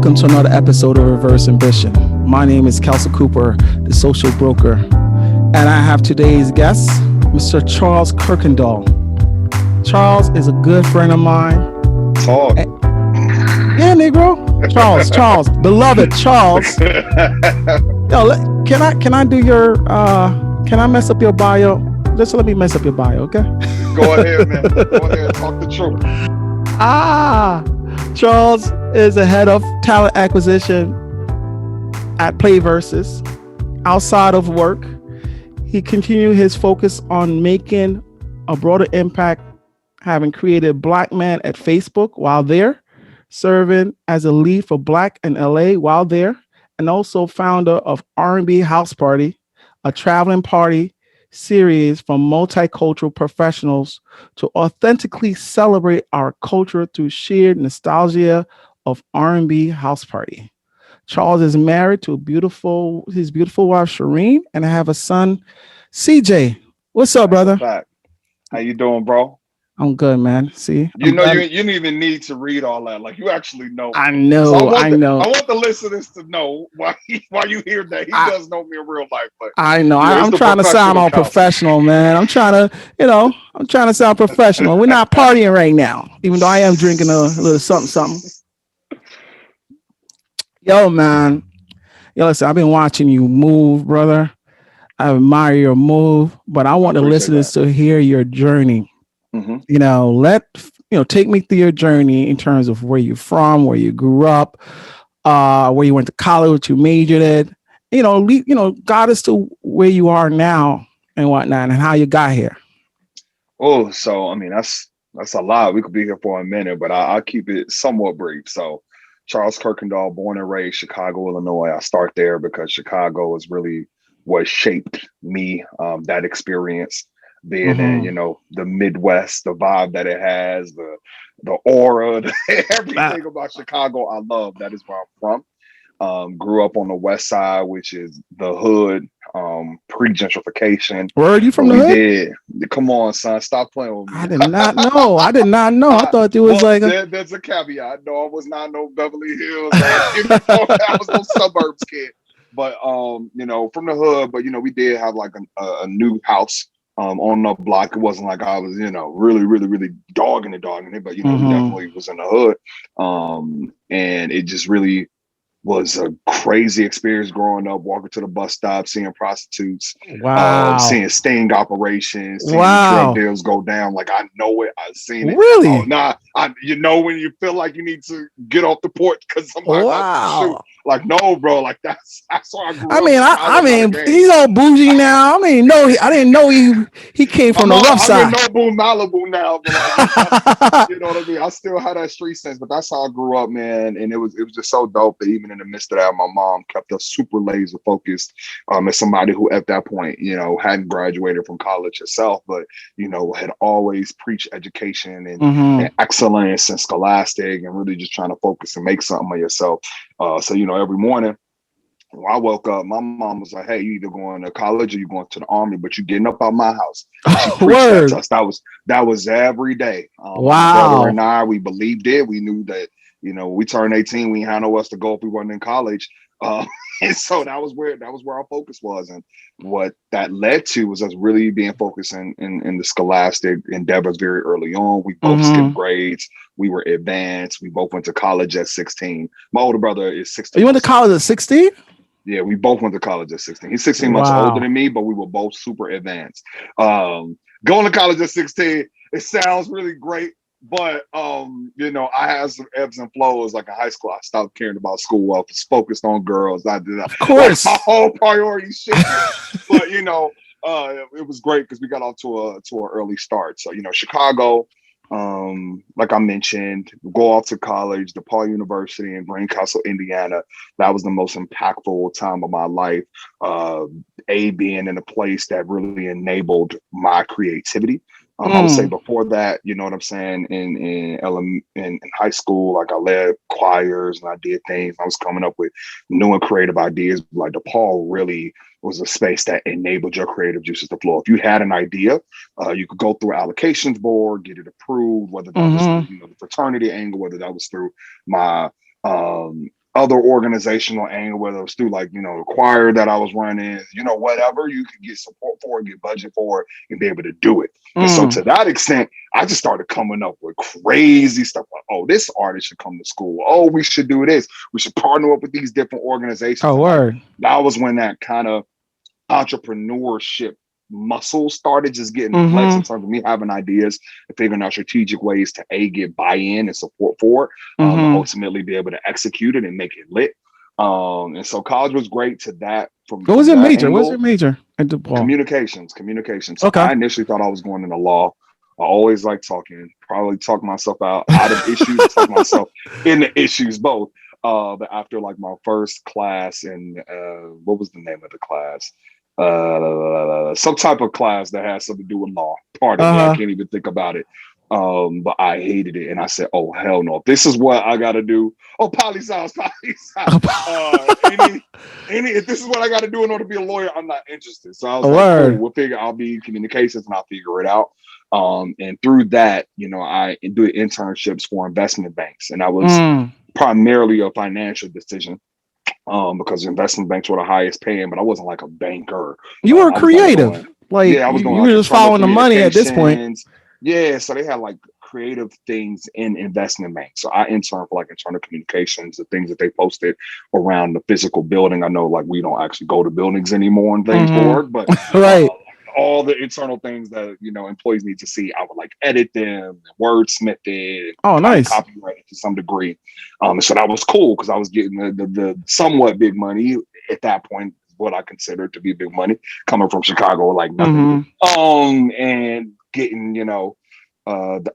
welcome to another episode of Reverse Ambition. My name is Kelsey Cooper, the social broker, and I have today's guest, Mr. Charles Kuykendoll. Charles is a good friend of mine. Talk. Yeah, Negro. Charles, beloved Charles. Yo, can I do your? Can I mess up your bio? Just let me mess up your bio, okay? Go ahead, man. Go ahead, talk the truth. Charles is the head of talent acquisition at PlayVersus. Outside of work, he continued his focus on making a broader impact, having created Black Man at Facebook while there, serving as a lead for Black in LA while there, and also founder of RNB House Party, a traveling party series for multicultural professionals to authentically celebrate our culture through shared nostalgia of R&B House Party. Charles is married to his beautiful wife Shireen, and I have a son, CJ. What's up, brother? How you doing, bro? I'm good, man. See, you didn't even need to read all that. Like, you actually know. I know. So I know. I want the listeners to know why you hear that. He does know me in real life, but I know. I'm trying to sound all professional, man. I'm trying to sound professional. We're not partying right now, even though I am drinking a little something. Yo, man. Yo, listen, I've been watching you move, brother. I admire your move, but I want the listeners to hear your journey. Mm-hmm. Take me through your journey in terms of where you're from, where you grew up, where you went to college, what you majored in. Got us to where you are now and whatnot, and how you got here. Oh, so I mean, that's a lot. We could be here for a minute, but I'll keep it somewhat brief. So, Charles Kuykendoll, born and raised Chicago, Illinois. I start there because Chicago is really what shaped me. That experience. Being in, the Midwest, the vibe that it has, the aura, everything about Chicago, I love. That is where I'm from. Grew up on the West Side, which is the hood, pre-gentrification. Where are you from? Come on, son, stop playing with me. I did not know. I thought it was there's a caveat. No, I was not no Beverly Hills. I was no suburbs kid. But from the hood. But we did have like a new house. On the block. It wasn't like I was, really, really, really dogging it, but we definitely was in the hood. And it just really was a crazy experience growing up, walking to the bus stop, seeing prostitutes, seeing sting operations, seeing drug deals go down. Like, I know it. I've seen it. Really? When you feel like you need to get off the porch because somebody about to shoot. Like, no, bro. Like, that's why I grew up. I mean, he's all bougie now. I didn't know he came from the rough side. I'm in Malibu now, but you know what I mean. I still have that street sense, but that's how I grew up, man. And it was just so dope that even in the midst of that, my mom kept us super laser focused. As somebody who at that point, hadn't graduated from college herself, but had always preached education and excellence and scholastic, and really just trying to focus and make something of yourself. So every morning when I woke up, my mom was like, "Hey, you either going to college or you going to the army, but you getting up out my house." Word. That was every day. Wow. My brother and I, we believed it. We knew that we turned 18, we had nowhere else to go if we weren't in college. And so that was where our focus was. And what that led to was us really being focused in the scholastic endeavors very early on. We both skipped grades. We were advanced. We both went to college at 16. My older brother is 16. You went to college at 16? Yeah, we both went to college at 16. He's 16 months older than me, but we were both super advanced. Going to college at 16, it sounds really great. But, I had some ebbs and flows. Like in high school, I stopped caring about school. I was focused on girls. I did that. Of course. Like, my whole priority shifted. But, it was great because we got off to an early start. So, Chicago, like I mentioned, go off to college, DePaul University in Greencastle, Indiana. That was the most impactful time of my life. Being in a place that really enabled my creativity. I would say before that, you know what I'm saying, in high school, like I led choirs and I did things. I was coming up with new and creative ideas. Like DePaul really was a space that enabled your creative juices to flow. If you had an idea, you could go through allocations board, get it approved, whether that was through, the fraternity angle, whether that was through my other organizational angle, whether it was through like, the choir that I was running, whatever you could get support for, get budget for, and be able to do it. And so to that extent, I just started coming up with crazy stuff like, oh, this artist should come to school. Oh, we should do this. We should partner up with these different organizations. Oh, word. That was when that kind of entrepreneurship muscle started just getting flexed in terms of me having ideas and figuring out strategic ways to get buy-in and support for it, and ultimately be able to execute it and make it lit. And so college was great to that. What was your major? What's your major at DePaul? Communications. Okay. I initially thought I was going into law. I always like talking, probably talk myself out of issues, talk myself into issues both. But after like my first class and what was the name of the class? Some type of class that has something to do with law. Part of me, I can't even think about it. But I hated it, and I said, "Oh hell no! If this is what I got to do, poli-sci. If this is what I got to do in order to be a lawyer, I'm not interested." So I was like, "Cool, I'll be communications, and I'll figure it out." And through that, I do internships for investment banks, and I was primarily a financial decision. Because investment banks were the highest paying, but I wasn't like a banker. You were creative. I was doing, you were just following the money at this point. Yeah, so they had like creative things in investment banks. So I interned for like internal communications, the things that they posted around the physical building. I know like we don't actually go to buildings anymore and things for work, but right. All the internal things that employees need to see, I would like edit them, wordsmith it, nice, copyright it to some degree. So that was cool because I was getting the somewhat big money at that point, what I considered to be big money, coming from Chicago, like nothing. And getting the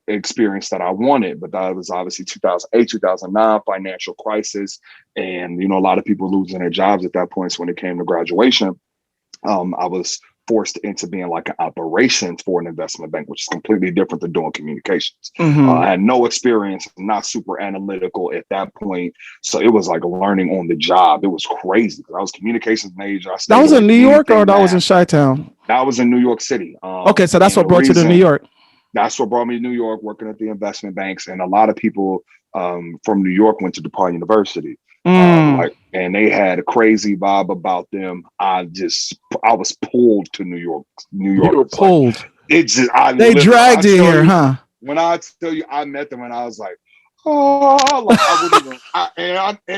experience that I wanted, but that was obviously 2008, 2009 financial crisis, and a lot of people losing their jobs at that point. So when it came to graduation, I was forced into being like an operations for an investment bank, which is completely different than doing communications. I had no experience, not super analytical at that point. So it was like learning on the job. It was crazy because I was communications major. That was in New York or that was in Chi-Town? That was in New York City. Okay, so that's what brought you to New York. That's what brought me to New York, working at the investment banks. And a lot of people from New York went to DePaul University. And they had a crazy vibe about them. I was pulled to New York. You were pulled. Like, they dragged you here, huh? When I tell you, I met them and I was like, oh, like I wouldn't even.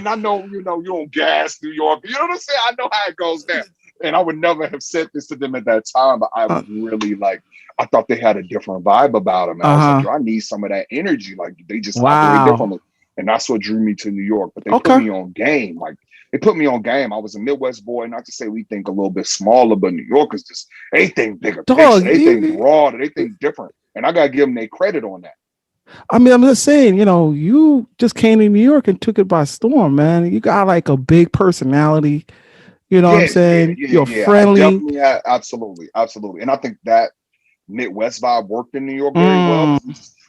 I know, you don't gas New York. You know what I'm saying? I know how it goes down. And I would never have said this to them at that time, but I was really like, I thought they had a different vibe about them. And I was like, I need some of that energy. Like they just operate differently. And that's what drew me to New York. But they put me on game. Like they put me on game. I was a Midwest boy. Not to say we think a little bit smaller, but New York is just, they think bigger picture. They think broader. They think different. And I got to give them their credit on that. I mean, I'm just saying, you just came to New York and took it by storm, man. You got like a big personality. You know what I'm saying? You're friendly. Absolutely. And I think that Midwest vibe worked in New York very well.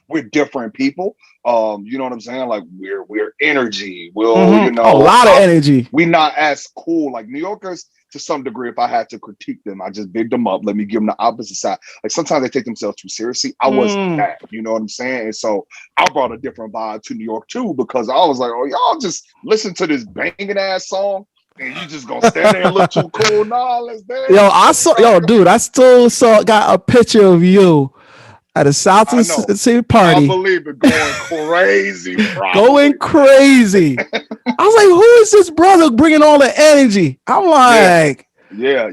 We're different people. You know what I'm saying? Like we're energy. We'll, a lot of energy. We're not as cool. Like New Yorkers, to some degree, if I had to critique them, I just bigged them up. Let me give them the opposite side. Like sometimes they take themselves too seriously. I wasn't that. You know what I'm saying? And so I brought a different vibe to New York too, because I was like, oh, y'all just listen to this banging ass song. And you just gonna stand there and look too cool? Nah, let's dance. Dude, I still got a picture of you at a South City party. I believe it, going crazy. Going crazy. I was like, who is this brother bringing all the energy? I'm like, yeah.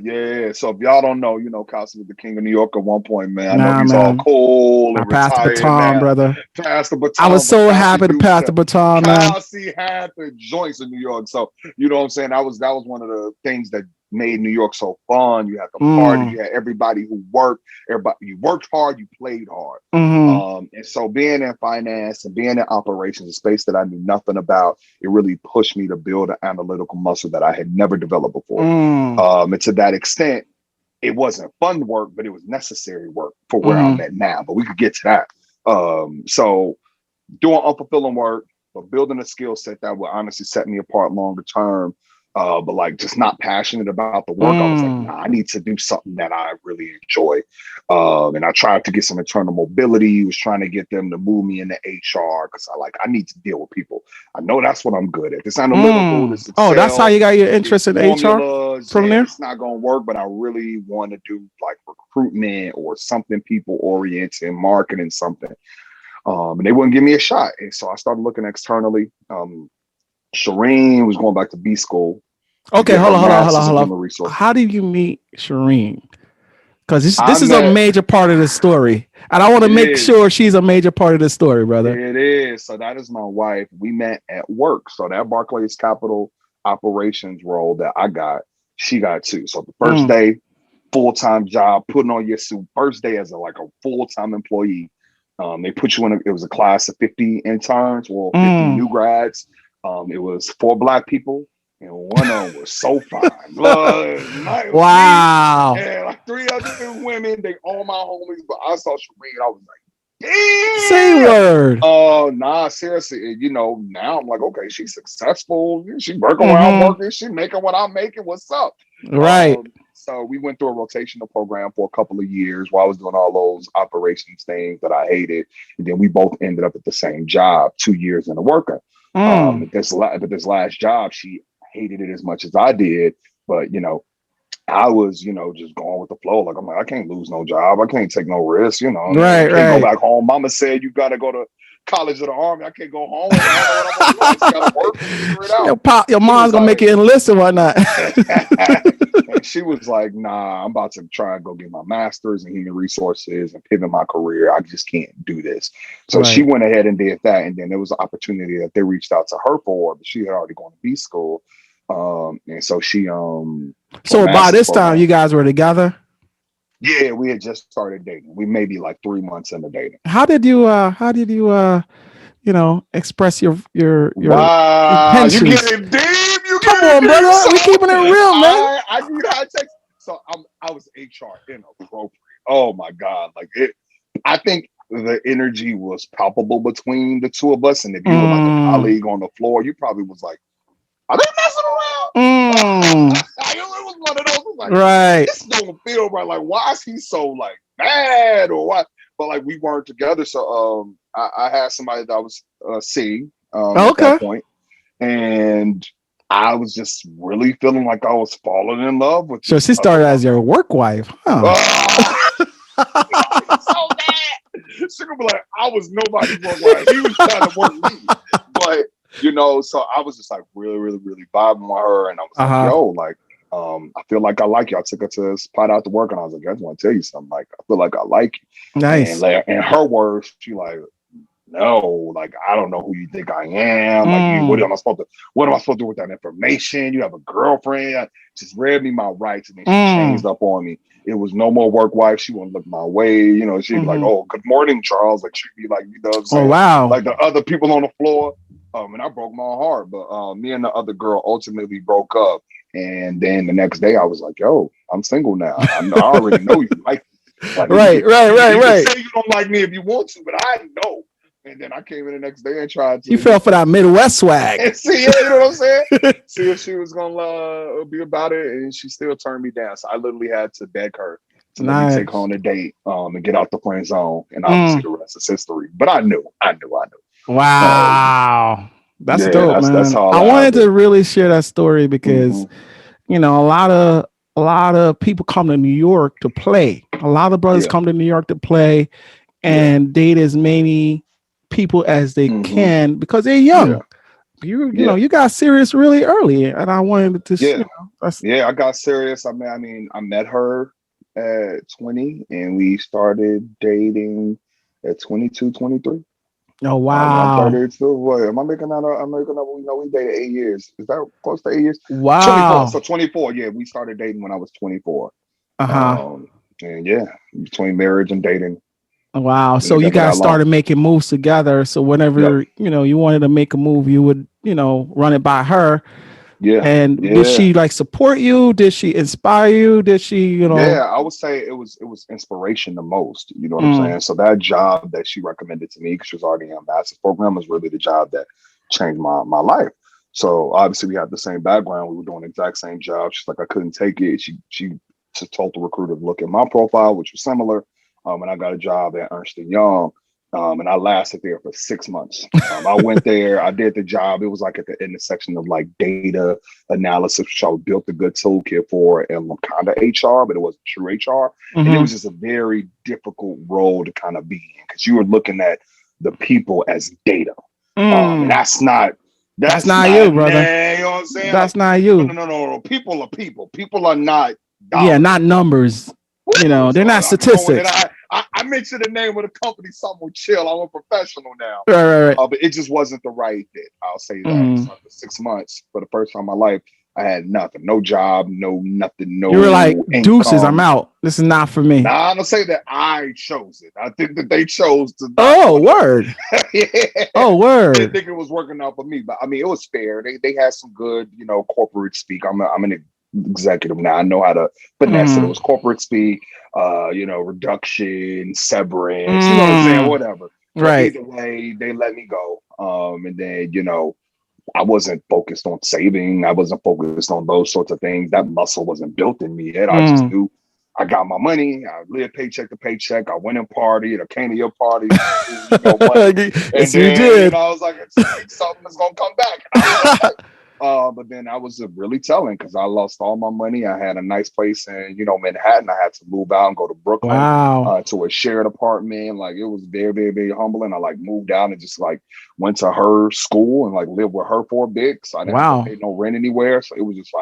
So if y'all don't know, Costa was the king of New York at one point, man. I know he's all cool and retired. Pass the baton, brother. Pass the baton. I was so happy to pass the baton, man. Kelsey had the joints in New York. So you know what I'm saying? That was one of the things that made New York so fun. You had the party, you had everybody who worked. You worked hard, you played hard. And so being in finance and being in operations, a space that I knew nothing about, it really pushed me to build an analytical muscle that I had never developed before. And to that extent, it wasn't fun work, but it was necessary work for where I'm at now. But we could get to that. So doing unfulfilling work, but building a skill set that will honestly set me apart longer term. but like just not passionate about the work. I was like, nah, I need to do something that I really enjoy. And I tried to get some internal mobility. Was trying to get them to move me into HR because I need to deal with people. I know that's what I'm good at. This analytical, this Oh, that's how Excel, you got your interest in HR formulas. from Yeah, there? it's not gonna work, but I really want to do like recruitment or something people oriented, marketing something. And they wouldn't give me a shot. And so I started looking externally. Shireen was going back to B school. Okay, hold In on. human resources. How did you meet Shireen? Because this is a met, major part of the story. And I want to make sure she's a major part of the story, brother. It is. So that is my wife. We met at work. So that Barclays Capital operations role that I got, she got too. So the first day, full-time job, putting on your suit. First day as a full-time employee. They put you in, it was a class of 50 interns or 50 new grads. It was 4 Black people. And one of them was so fine. Wow. And like 3 other women, they all my homies, but I saw Shireen, I was like, damn. Say word. Oh, nah, seriously. Now I'm like, okay, she's successful. She working where I'm working. She making what I'm making. What's up? Right. So we went through a rotational program for a couple of years while I was doing all those operations things that I hated. And then we both ended up at the same job 2 years in a worker. But this last job, she hated it as much as I did. But, I was, just going with the flow. Like, I'm like, I can't lose no job. I can't take no risk, I can't go back home. Mama said, you got to go to college of the Army. I can't go home. I don't know what I'm going to do. I just got to work and figure it out. Your mom's going to make you enlist or whatnot. And she was like, nah, I'm about to try and go get my master's in human resources and pivot my career. I just can't do this. So she went ahead and did that. And then there was an opportunity that they reached out to her for, but she had already gone to B school. And so she so by this time you guys were together? Yeah, we had just started dating. We may be like 3 months into dating. How did you express your wow, intentions? You get it deep. Come on, brother. So, we keeping it real, man. I need high text. So I was HR inappropriate. Oh my God. I think the energy was palpable between the two of us. And if you were like a colleague on the floor, you probably was like, are they messing around? It was one of those, like, this don't feel right. Like, why is he so mad or what? But we weren't together. So I had somebody that I was seeing at that point. And I was just really feeling like I was falling in love with. So she started as your work wife, huh? So bad. She could be like, I was nobody's work wife. He was trying to work me. But so I was just really, really, really vibing with her. And I was like, yo, I feel like I like you. I took her to a spot out to work and I was like, I just want to tell you something. I feel like I like you. Nice. And in her words, she no, I don't know who you think I am. What am I supposed to do with that information? You have a girlfriend. Just read me my rights and then she changed up on me. It was no more work wife. She wouldn't look my way. She'd be like, oh, good morning, Charles. She'd be like, what I'm saying? Oh, wow. Like the other people on the floor. And I broke my heart, but me and the other girl ultimately broke up. And then the next day I was like, yo, I'm single now. I already know you like me. Right. You can say you don't like me if you want to, but I know. And then I came in the next day and tried to. You fell for that Midwest swag. And see, you know what I'm saying? See if she was gonna be about it, and she still turned me down. So I literally had to beg her to let me take her on a date and get out the friend zone. And obviously the rest is history. But I knew. Wow. That's dope, man. That's how I wanted to really share that story because a lot of people come to New York to play. A lot of brothers come to New York to play and date as many people as they can because they're young. You got serious really early, and I wanted to. I got serious. I mean, I met her at 20, and we started dating at 22, 23. Oh wow! I'm 32. What am I making that up? We dated 8 years. Is that close to 8 years? Wow. 24. So 24. Yeah, we started dating when I was 24. And between marriage and dating. Wow. So you guys started making moves together. So whenever you wanted to make a move, you would run it by her. Yeah. And did she support you? Did she inspire you? Did she, Yeah, I would say it was inspiration the most. You know what I'm saying? So that job that she recommended to me, because she was already in a master's program, was really the job that changed my life. So obviously we had the same background. We were doing the exact same job. She's like, I couldn't take it. She just told the recruiter to look at my profile, which was similar. And I got a job at Ernst & Young. And I lasted there for 6 months. I went there, I did the job. It was like at the intersection of like data analysis, which I built a good toolkit for, and kind of HR, but it wasn't true HR. And it was just a very difficult role to kind of be in because you were looking at the people as data. And that's not you, brother. You know what I'm saying? That's not you. No. People are people. People are not dollars. Yeah, not numbers. You know, they're not statistics. I mentioned the name of the company, somewhere chill. I'm a professional now. Right. But it just wasn't the right fit. I'll say that. So after 6 months, for the first time in my life, I had nothing. No job, no nothing, no. You were like, income. Deuces, I'm out. This is not for me. Nah, I don't say that I chose it. I think that they chose to. Oh, word. Yeah. Oh, word. I didn't think it was working out for me, but I mean, it was fair. They had some good, corporate speak. I'm an executive now. I know how to finesse it. It was corporate speak, reduction, severance, you know what I'm saying? Whatever. Right. Either way, they let me go. And then, I wasn't focused on saving. I wasn't focused on those sorts of things. That muscle wasn't built in me yet. I just knew I got my money. I lived paycheck to paycheck. I went and partied. I came to your party. Yes, you did. I was like, something's going to come back. But then I was really telling because I lost all my money. I had a nice place in, Manhattan. I had to move out and go to Brooklyn to a shared apartment. Like it was very, very, very humbling. I moved out and just went to her school and lived with her for a bit. So I didn't have to pay no rent anywhere. So it was just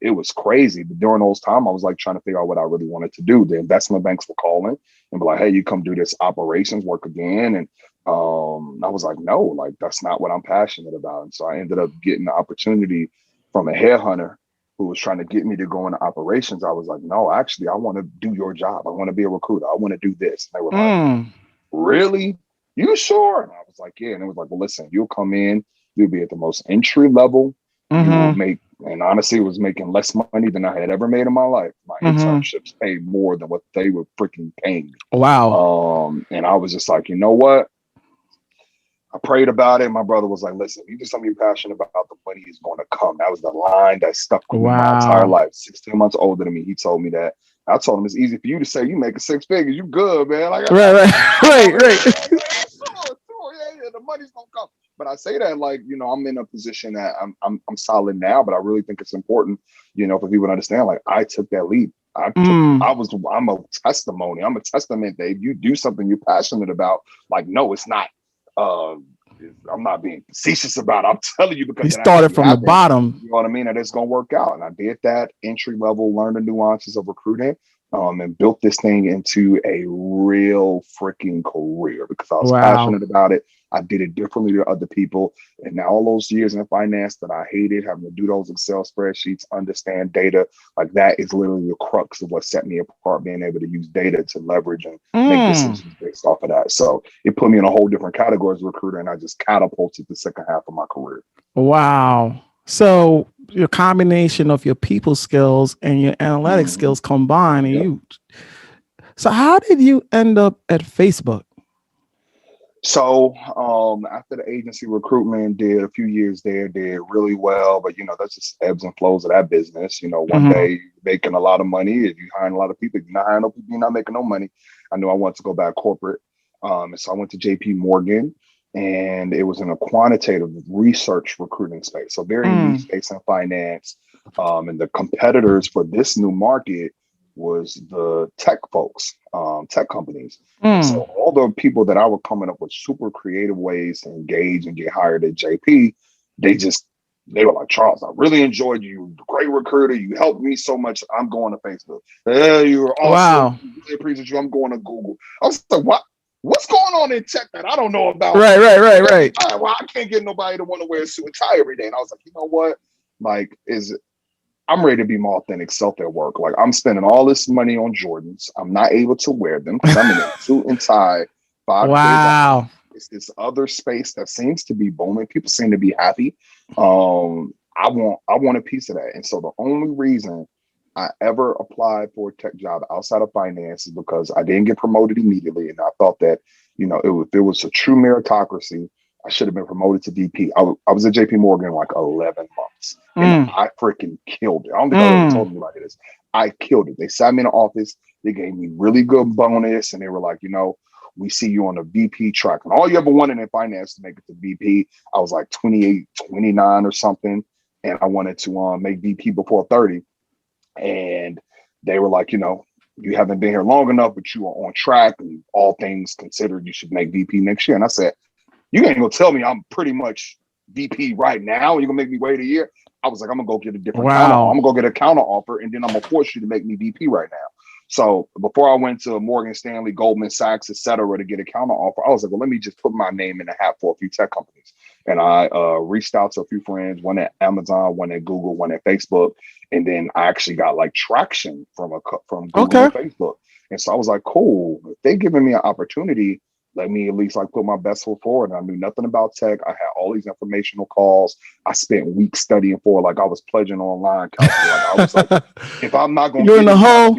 it was crazy. But during those times, I was trying to figure out what I really wanted to do. The investment banks were calling and be like, hey, you come do this operations work again. And I was like, no, that's not what I'm passionate about. And so I ended up getting the opportunity from a headhunter who was trying to get me to go into operations. I was like, no, actually, I want to do your job. I want to be a recruiter. I want to do this. And they were like, really? You sure? And I was like, yeah. And it was like, well, listen, you'll come in, you'll be at the most entry level. You will make, and honestly, it was making less money than I had ever made in my life. My internships paid more than what they were freaking paying me. Wow. And I was just like, you know what? I prayed about it. My brother was like, listen, you do something you're passionate about, the money is going to come. That was the line that stuck with me my entire life. 16 months older than me. He told me that. I told him it's easy for you to say you make 6 figures. You good, man. Right. Sure, yeah, the money's going to come. But I say that I'm in a position that I'm solid now, but I really think it's important, for people to understand, I took that leap. I'm a testimony. I'm a testament that if you do something you're passionate about, no, it's not. I'm not being facetious about it. I'm telling you because you started from the bottom. You know what I mean? And it's going to work out. And I did that entry level, learn the nuances of recruiting, and built this thing into a real freaking career because I was passionate about it. I did it differently to other people. And now all those years in finance that I hated, having to do those Excel spreadsheets, understand data, that is literally the crux of what set me apart, being able to use data to leverage and make decisions based off of that. So it put me in a whole different category as a recruiter, and I just catapulted the second half of my career. Wow. So your combination of your people skills and your analytic skills combined, and so how did you end up at Facebook? So after the agency recruitment, did a few years there, did really well, but that's just ebbs and flows of that business. One day you're making a lot of money, if you're hiring a lot of people, if you're not hiring no people, you're not making no money. I knew I wanted to go back corporate. And so I went to JP Morgan, and it was in a quantitative research recruiting space. So very niche space in finance. And the competitors for this new market was the tech folks, tech companies. So all the people that I were coming up with super creative ways to engage and get hired at JP, they were like, Charles, I really enjoyed you. Great recruiter. You helped me so much. I'm going to Facebook. You were awesome. Wow. Really appreciate you. I'm going to Google. I was like, what's going on in tech that I don't know about? Right. Well, I can't get nobody to want to wear a suit and tie every day. And I was like, you know what? I'm ready to be my authentic self at work. I'm spending all this money on Jordans. I'm not able to wear them because I'm in a suit and tie 5 days a week. It's this other space that seems to be booming. People seem to be happy. I want a piece of that. And so the only reason I ever applied for a tech job outside of finance is because I didn't get promoted immediately. And I thought that, if it was a true meritocracy, I should have been promoted to VP. I was at JP Morgan like 11 months and I freaking killed it. I don't think I ever told anybody this. I killed it. They sat me in the office. They gave me really good bonus and they were like, we see you on the VP track. And all you ever wanted in finance to make it to VP. I was like 28, 29 or something. And I wanted to make VP before 30. And they were like, you haven't been here long enough, but you are on track. And all things considered, you should make VP next year. And I said, you ain't gonna tell me I'm pretty much VP right now. You're gonna make me wait a year. I was like, I'm gonna go get a different counter. I'm gonna go get a counter offer, and then I'm gonna force you to make me VP right now. So before I went to Morgan Stanley, Goldman Sachs, et cetera, to get a counter offer, I was like, well, let me just put my name in the hat for a few tech companies. And I reached out to a few friends, one at Amazon, one at Google, one at Facebook. And then I actually got like traction from Google and Facebook. And so I was like, cool, if they giving me an opportunity, let me at least like put my best foot forward. And I knew nothing about tech. I had all these informational calls. I spent weeks studying for it. Like I was pledging online. Like I was like, if I'm not going to in the hole,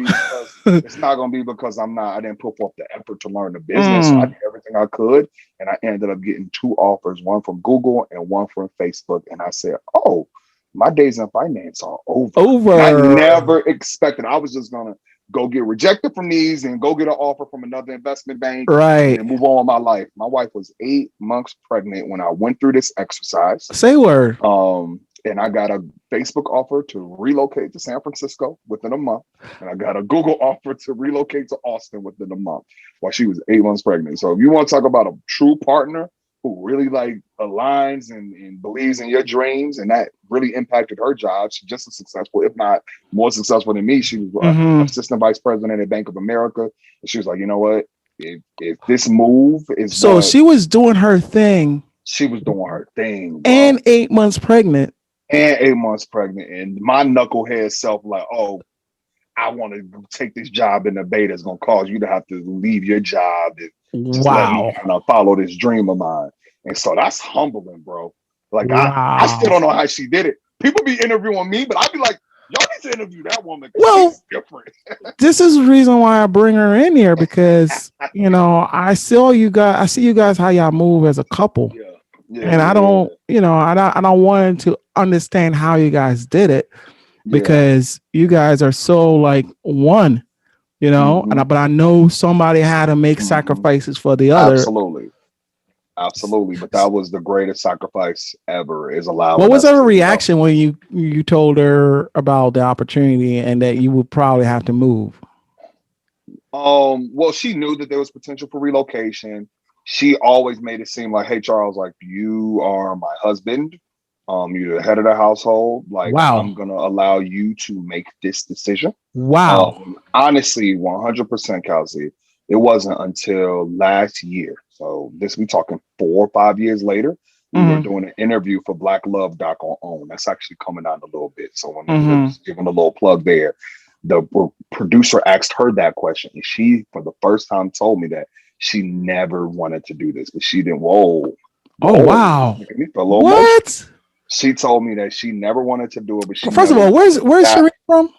it's not going to be because I didn't put forth the effort to learn the business. So I did everything I could. And I ended up getting 2 offers, one from Google and one from Facebook. And I said, oh, my days in finance are over. I never expected. I was just going to go get rejected from these and go get an offer from another investment bank, right, and move on with my life. My wife was 8 months pregnant when I went through this exercise. Say word. And I got a Facebook offer to relocate to San Francisco within a month. And I got a Google offer to relocate to Austin within a month while she was 8 months pregnant. So if you want to talk about a true partner who really like aligns and believes in your dreams, and that really impacted her job. She's just as successful, if not more successful than me. She was assistant vice president at Bank of America. And she was like, you know what? If this move is so she was doing her thing. She was doing her thing. Bro. And 8 months pregnant. And my knucklehead self like, oh, I want to take this job in the bay that's going to cause you to have to leave your job and just let me kind of follow this dream of mine. And so that's humbling, bro. Like, I still don't know how she did it. People be interviewing me, but I'd be like, y'all need to interview that woman. Well, she's different. This is the reason why I bring her in here, because, I see you guys, how y'all move as a couple. And I don't, I don't want to understand how you guys did it, because you guys are so like one, but I know somebody had to make sacrifices for the other. Absolutely. But that was the greatest sacrifice ever, is allowing. What was her reaction when you told her about the opportunity and that you would probably have to move? Well, she knew that there was potential for relocation. She always made it seem like, hey, Charles, like, you are my husband. You're the head of the household. Like, I'm going to allow you to make this decision. Wow. Honestly, 100%, Kelsey. It wasn't until last year. So we talking 4 or 5 years later, we were doing an interview for Black Love Doc on OWN. That's actually coming out in a little bit. So when just giving a little plug there, the producer asked her that question. And she, for the first time, told me that she never wanted to do this, but she didn't. Whoa. Wow. What? She told me that she never wanted to do it. But first of all, where's Sheree from?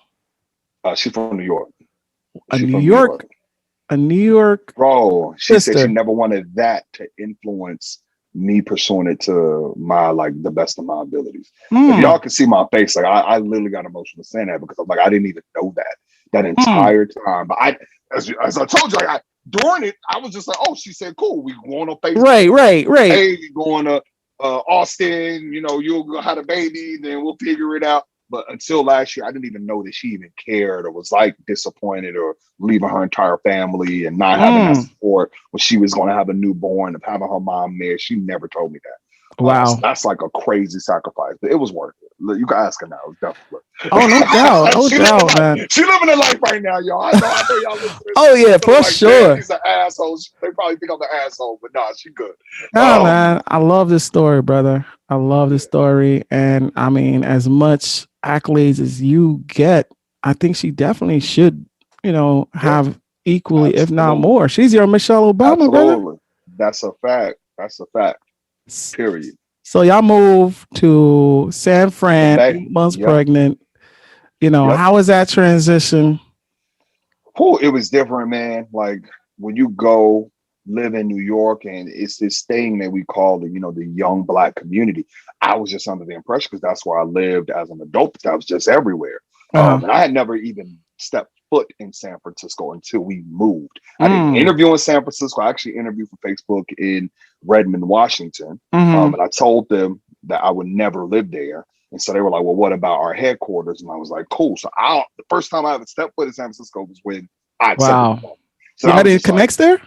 She's from New York. New York. A New York, bro. She said she never wanted that to influence me pursuing it to the best of my abilities. If y'all can see my face, like I literally got emotional saying that, because I'm like, I didn't even know that entire time. But as I told you, during it, I was just like, oh, she said, cool, we going on Facebook. Right. Hey, we going to Austin. You'll have a baby, then we'll figure it out. But until last year, I didn't even know that she even cared or was like disappointed or leaving her entire family and not having that support when she was going to have a newborn, of having her mom there. She never told me that. Wow. So that's like a crazy sacrifice, but it was worth it. You can ask her now. It was definitely worth it. Oh, no doubt. No doubt, man. She living her life right now, y'all. I know y'all listen to this. Oh, yeah, for sure. She's an asshole. They probably think I'm an asshole, but nah, she good. No, man. I love this story, brother. I love this story. And I mean, as much accolades as you get, I think she definitely should, have equally, if not more. She's your Michelle Obama, brother. That's a fact. Period. So y'all moved to San Fran, 8 months pregnant. How was that transition? Oh, it was different, man. Like when you go live in New York, and it's this thing that we call the, the young Black community. I was just under the impression, because that's where I lived as an adult, that was just everywhere. Uh-huh. And I had never even stepped foot in San Francisco until we moved. I didn't Mm. interview in San Francisco. I actually interviewed for Facebook in Redmond, Washington. Mhm. And I told them that I would never live there. And so they were like, well, what about our headquarters? And I was like, cool. So the first time I ever stepped foot in San Francisco was when I accepted the Wow. phone. So You I had was any just like, connects there?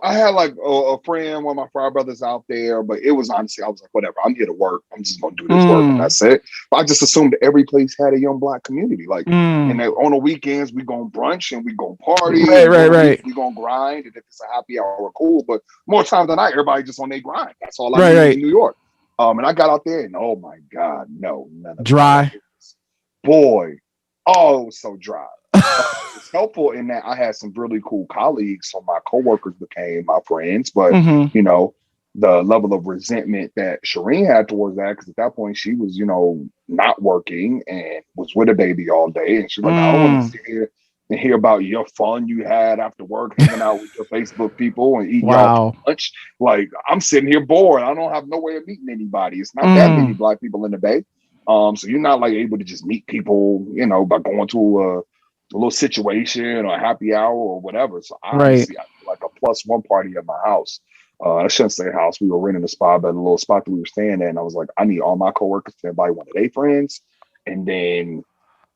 I had like a friend, one of my frat brothers out there, but it was honestly, I was like, whatever, I'm here to work. I'm just going to do this work, and that's it. But I just assumed every place had a young Black community. Like, and on the weekends, we go brunch and we go party. Right. We going to grind. And if it's a happy hour, cool. But more times than not, everybody just on their grind. That's all I knew in New York. And I got out there, and oh my God, no, none of dry. That. Boy, oh, it was so dry. It's helpful in that I had some really cool colleagues, so my coworkers became my friends. But the level of resentment that Shireen had towards that, because at that point she was, not working and was with a baby all day, and she's like, I don't want to sit here and hear about your fun you had after work, hanging out with your Facebook people and eating y'all lunch. Like, I'm sitting here bored. I don't have no way of meeting anybody. It's not that many Black people in the Bay. So you're not like able to just meet people, by going to a little situation or a happy hour or whatever. So honestly, I feel like a +1 party at my house. I shouldn't say house. We were renting a spot, but a little spot that we were staying at. And I was like, I need all my coworkers to invite one of their friends, and then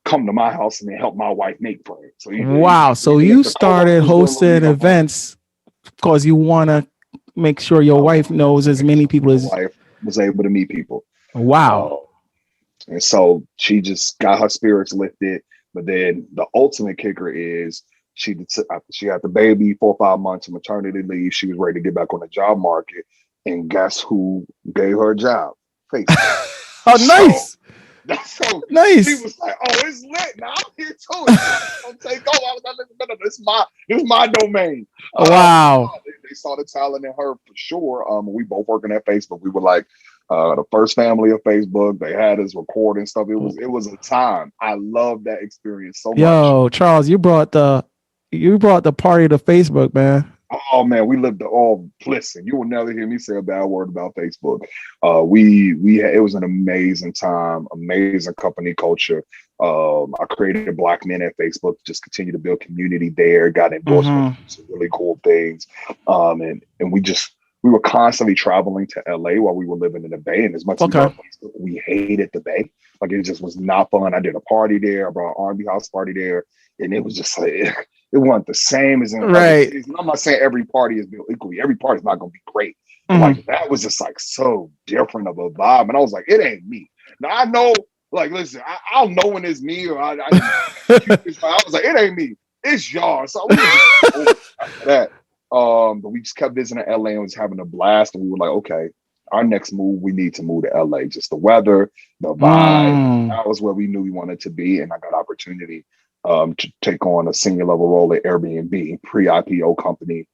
come to my house and then help my wife make friends. So so you started hosting events because you want to make sure your wife knows as many people as my wife was able to meet people. Wow. And so she just got her spirits lifted. But then the ultimate kicker is she had the baby 4 or 5 months of maternity leave. She was ready to get back on the job market. And guess who gave her a job? Facebook. Oh, nice. So nice. She was like, "Oh, it's lit. Now I'm here too. Don't take over." I was like, "No, this is my domain." Wow. They saw the talent in her for sure. We both working at Facebook. We were like the first family of Facebook. They had us recording stuff. It was a time. I love that experience so much. Yo, Charles, you brought the party to Facebook, man. Oh man, we lived listen, you will never hear me say a bad word about Facebook. It was an amazing time, amazing company culture. I created Black Men at Facebook, just continue to build community there, got endorsements, some really cool things. And we were constantly traveling to LA while we were living in the Bay. And as much as we hated the Bay, like it just was not fun. I did a party there, I brought RNB House Party there, and it was just like it wasn't the same as in other cities. And I'm not saying every party is built equally. Every party is not going to be great. Like that was just like so different of a vibe. And I was like, it ain't me. Now I know, like, listen, I'll know when it's me or I was like, it ain't me. It's y'all. So we just after that. But we just kept visiting LA and was having a blast. And we were like, okay, our next move, we need to move to LA. Just the weather, the vibe. That was where we knew we wanted to be. And I got opportunity to take on a senior level role at Airbnb, pre-IPO company,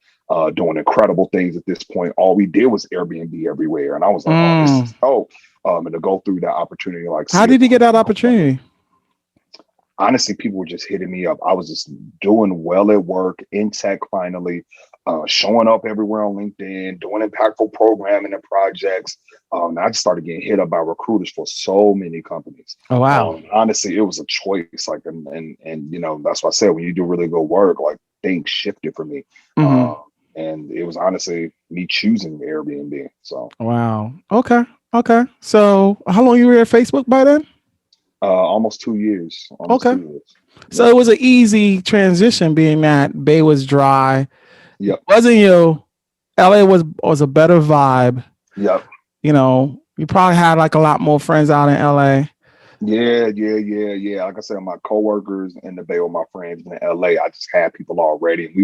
doing incredible things at this point. All we did was Airbnb everywhere. And I was like, oh, this is dope. And to go through that opportunity, like, how did you get that opportunity? Honestly, people were just hitting me up. I was just doing well at work in tech finally, showing up everywhere on LinkedIn, doing impactful programming and projects. I just started getting hit up by recruiters for so many companies. Oh, wow. Honestly, it was a choice. Like, and that's why I said, when you do really good work, like things shifted for me. And it was honestly me choosing Airbnb. So. Wow. Okay. So how long you were at Facebook by then? Almost 2 years. 2 years. So it was an easy transition, being that Bay was dry. Yep. Wasn't you? LA was a better vibe. Yep. You probably had like a lot more friends out in LA. Yeah. Like I said, my coworkers in the Bay were my friends. In LA, I just had people already, and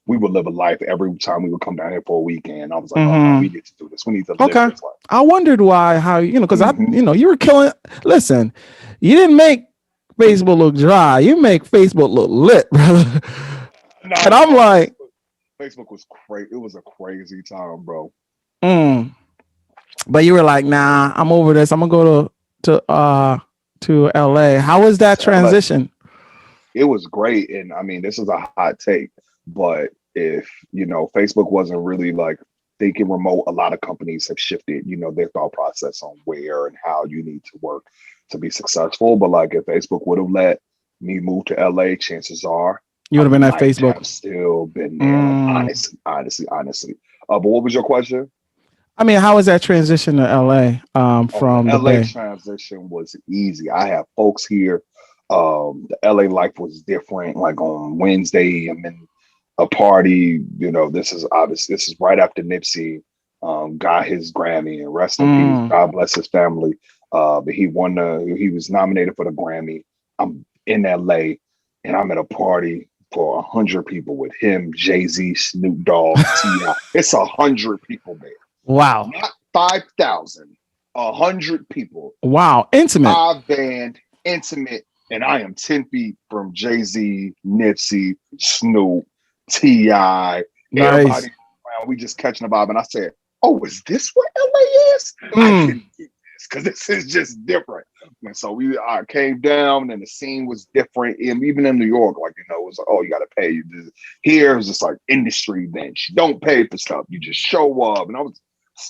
we would live a life every time we would come down here for a weekend. I was like, oh, we need to do this. We need to live this life. I wondered because you were killing. Listen, you didn't make Facebook look dry. You make Facebook look lit, brother. And I'm like, Facebook was crazy. It was a crazy time, bro. But you were like, nah, I'm over this. I'm gonna go to LA. How was that transition? It was great, and I mean, this is a hot take, but if, Facebook wasn't really like thinking remote, a lot of companies have shifted, their thought process on where and how you need to work to be successful. But like if Facebook would have let me move to LA, chances are You I would have been at might Facebook. have still been there. Like honestly. But what was your question? I mean, how was that transition to LA Oh, the from the LA Bay? transition was easy. I have folks here. The LA life was different. Like on Wednesday, I'm in a party. This is obviously this is right after Nipsey got his Grammy, and rest in peace. Mm. God bless his family. But he was nominated for the Grammy. I'm in LA and I'm at a party for 100 people with him, Jay-Z, Snoop Dogg, T.I. It's 100 people there. Wow. Not 5,000, 100 people. Wow. Intimate. Five band, intimate, and I am 10 feet from Jay-Z, Nipsey, Snoop, T.I. Nice. Everybody around. We just catching a vibe. And I said, oh, is this what LA is? I can do this because this is just different. And so I came down and the scene was different. And even in New York, like, it was like, oh, you got to pay. Here it's just like industry events. You don't pay for stuff. You just show up. And I was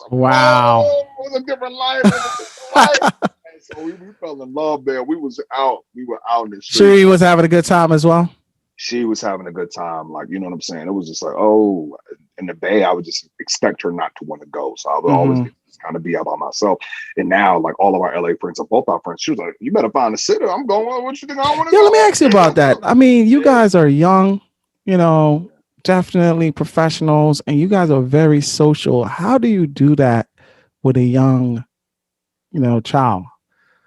like, Wow. oh, it was a different life. It was a different life. And so we fell in love there. We were out in the street. She was having a good time as well. She was having a good time. Like, you know what I'm saying? It was just like, oh, in the Bay, I would just expect her not to want to go. So I would always kind of be out by myself. And now, like, all of our LA friends are both our friends. She was like, you better find a sitter. I'm going. What you think I want to go? Yeah, let me ask you about that. I mean, you guys are young, definitely professionals, and you guys are very social. How do you do that with a young, child?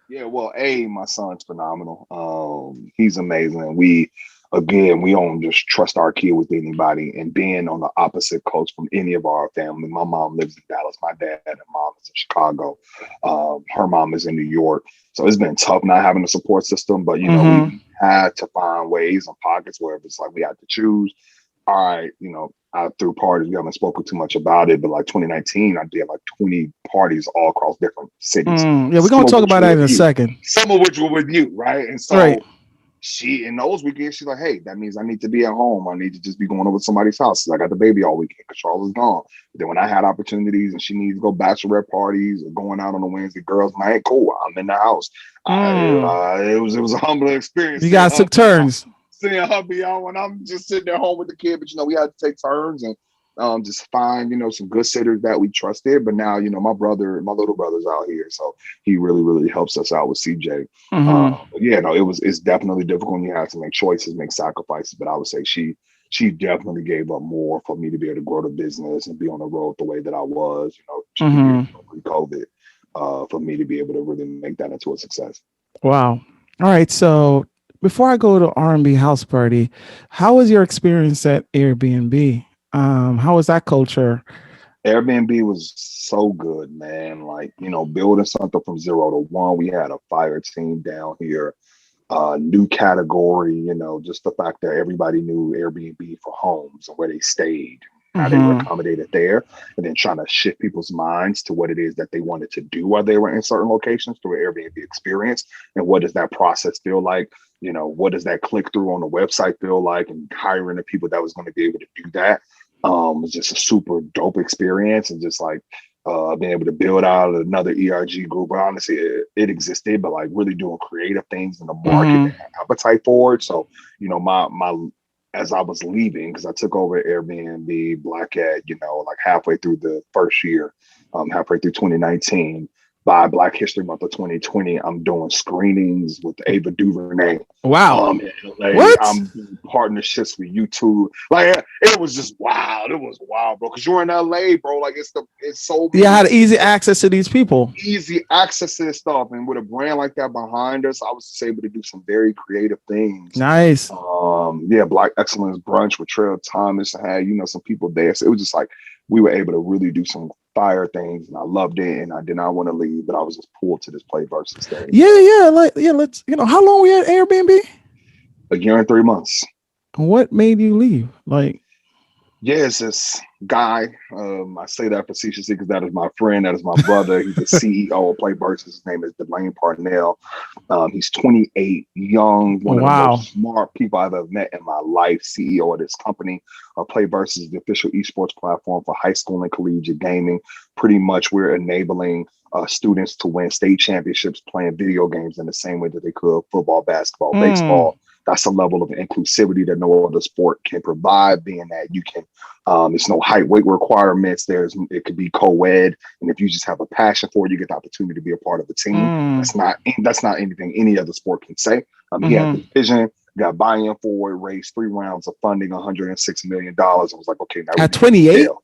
Yeah, well, my son's phenomenal. He's amazing. We don't just trust our kid with anybody. And being on the opposite coast from any of our family, my mom lives in Dallas, my dad and mom is in Chicago. Her mom is in New York. So it's been tough not having a support system, but we had to find ways and pockets where it's like we had to choose. All right, I threw parties. We haven't spoken too much about it, but like 2019, I did like 20 parties all across different cities. Yeah, we're gonna talk about that in a second. Some of which were with you, right? And so she, in those weekends, she's like, hey, that means I need to be at home. I need to just be going over to somebody's house. I got the baby all weekend because Charles is gone. But then when I had opportunities and she needs to go bachelorette parties or going out on a Wednesday girls' night, cool, I'm in the house. It was a humbling experience. You guys took turns. Seeing her be out when I'm just sitting at home with the kid, but we had to take turns and just find some good sitters that we trusted. But now my little brother's out here, so he really helps us out with CJ. It's definitely difficult when you have to make choices, make sacrifices. But I would say she definitely gave up more for me to be able to grow the business and be on the road the way that I was, pre-COVID, for me to be able to really make that into a success. Wow. All right, so before I go to RNB House Party, how was your experience at Airbnb? How was that culture? Airbnb was so good, man. Like, building something from 0 to 1. We had a fire team down here, new category, just the fact that everybody knew Airbnb for homes and where they stayed, how they were accommodated there, and then trying to shift people's minds to what it is that they wanted to do while they were in certain locations through an Airbnb experience. And what does that process feel like? What does that click through on the website feel like? And hiring the people that was going to be able to do that was just a super dope experience. And just like being able to build out another ERG group. But honestly, it existed, but like really doing creative things in the market, appetite for it. So, my as I was leaving, because I took over Airbnb Black at, like halfway through the first year, halfway through 2019. By Black History Month of 2020, I'm doing screenings with Ava DuVernay. Wow. What? I'm doing partnerships with YouTube. Like, it was just wild. It was wild, bro. Because you're in LA, bro. Like, it's so. Yeah, I had easy access to these people. Easy access to this stuff. And with a brand like that behind us, I was just able to do some very creative things. Nice. Black Excellence Brunch with Trail Thomas. I had, some people there. So it was just like, we were able to really do some fire things, and I loved it, and I did not want to leave, but I was just pulled to this Play Versus thing. Let's, how long were you at Airbnb? A year and 3 months. What made you leave? Like, Yeah, it's this guy. I say that facetiously because that is my friend. That is my brother. He's the CEO of Play Versus. His name is Delane Parnell. He's 28, young, one of the Wow. most smart people I've ever met in my life. CEO of this company. Play Versus is the official esports platform for high school and collegiate gaming. Pretty much, we're enabling students to win state championships playing video games in the same way that they could football, basketball, Mm. baseball. That's a level of inclusivity that no other sport can provide, being that you can, there's no height, weight requirements. It could be co-ed. And if you just have a passion for it, you get the opportunity to be a part of the team. Mm. That's not anything any other sport can say. He had Mm-hmm. this vision, got buy-in for it, raised 3 rounds of funding, $106 million. I was like, okay, now we At can 28? scale.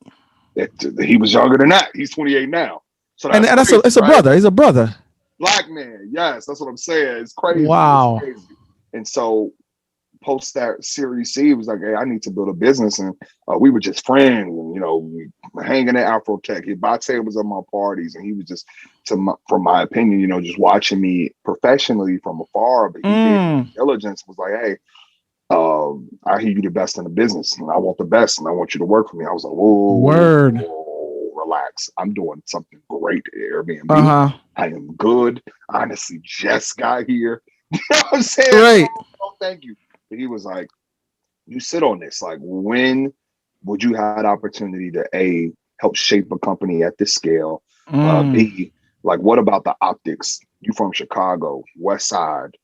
He was younger than that. He's 28 now. So And that's crazy, it's a right? brother. He's a brother. Black man. Yes, that's what I'm saying. It's crazy. It's Wow. crazy. And so post that Series C, it was like, hey, I need to build a business. And we were just friends, and, we were hanging at Afro Tech. He'd buy tables at my parties, and he was just, from my opinion, just watching me professionally from afar. But he did his diligence, was like, hey, I hear you the best in the business, and I want the best, and I want you to work for me. I was like, whoa, Word. whoa, relax. I'm doing something great at Airbnb. Uh-huh. I am good. Honestly, just got here. You know what I'm saying? Right. Oh, thank you. But he was like, you sit on this. Like, when would you have the opportunity to A, help shape a company at this scale? B, like, what about the optics? You from Chicago, West Side,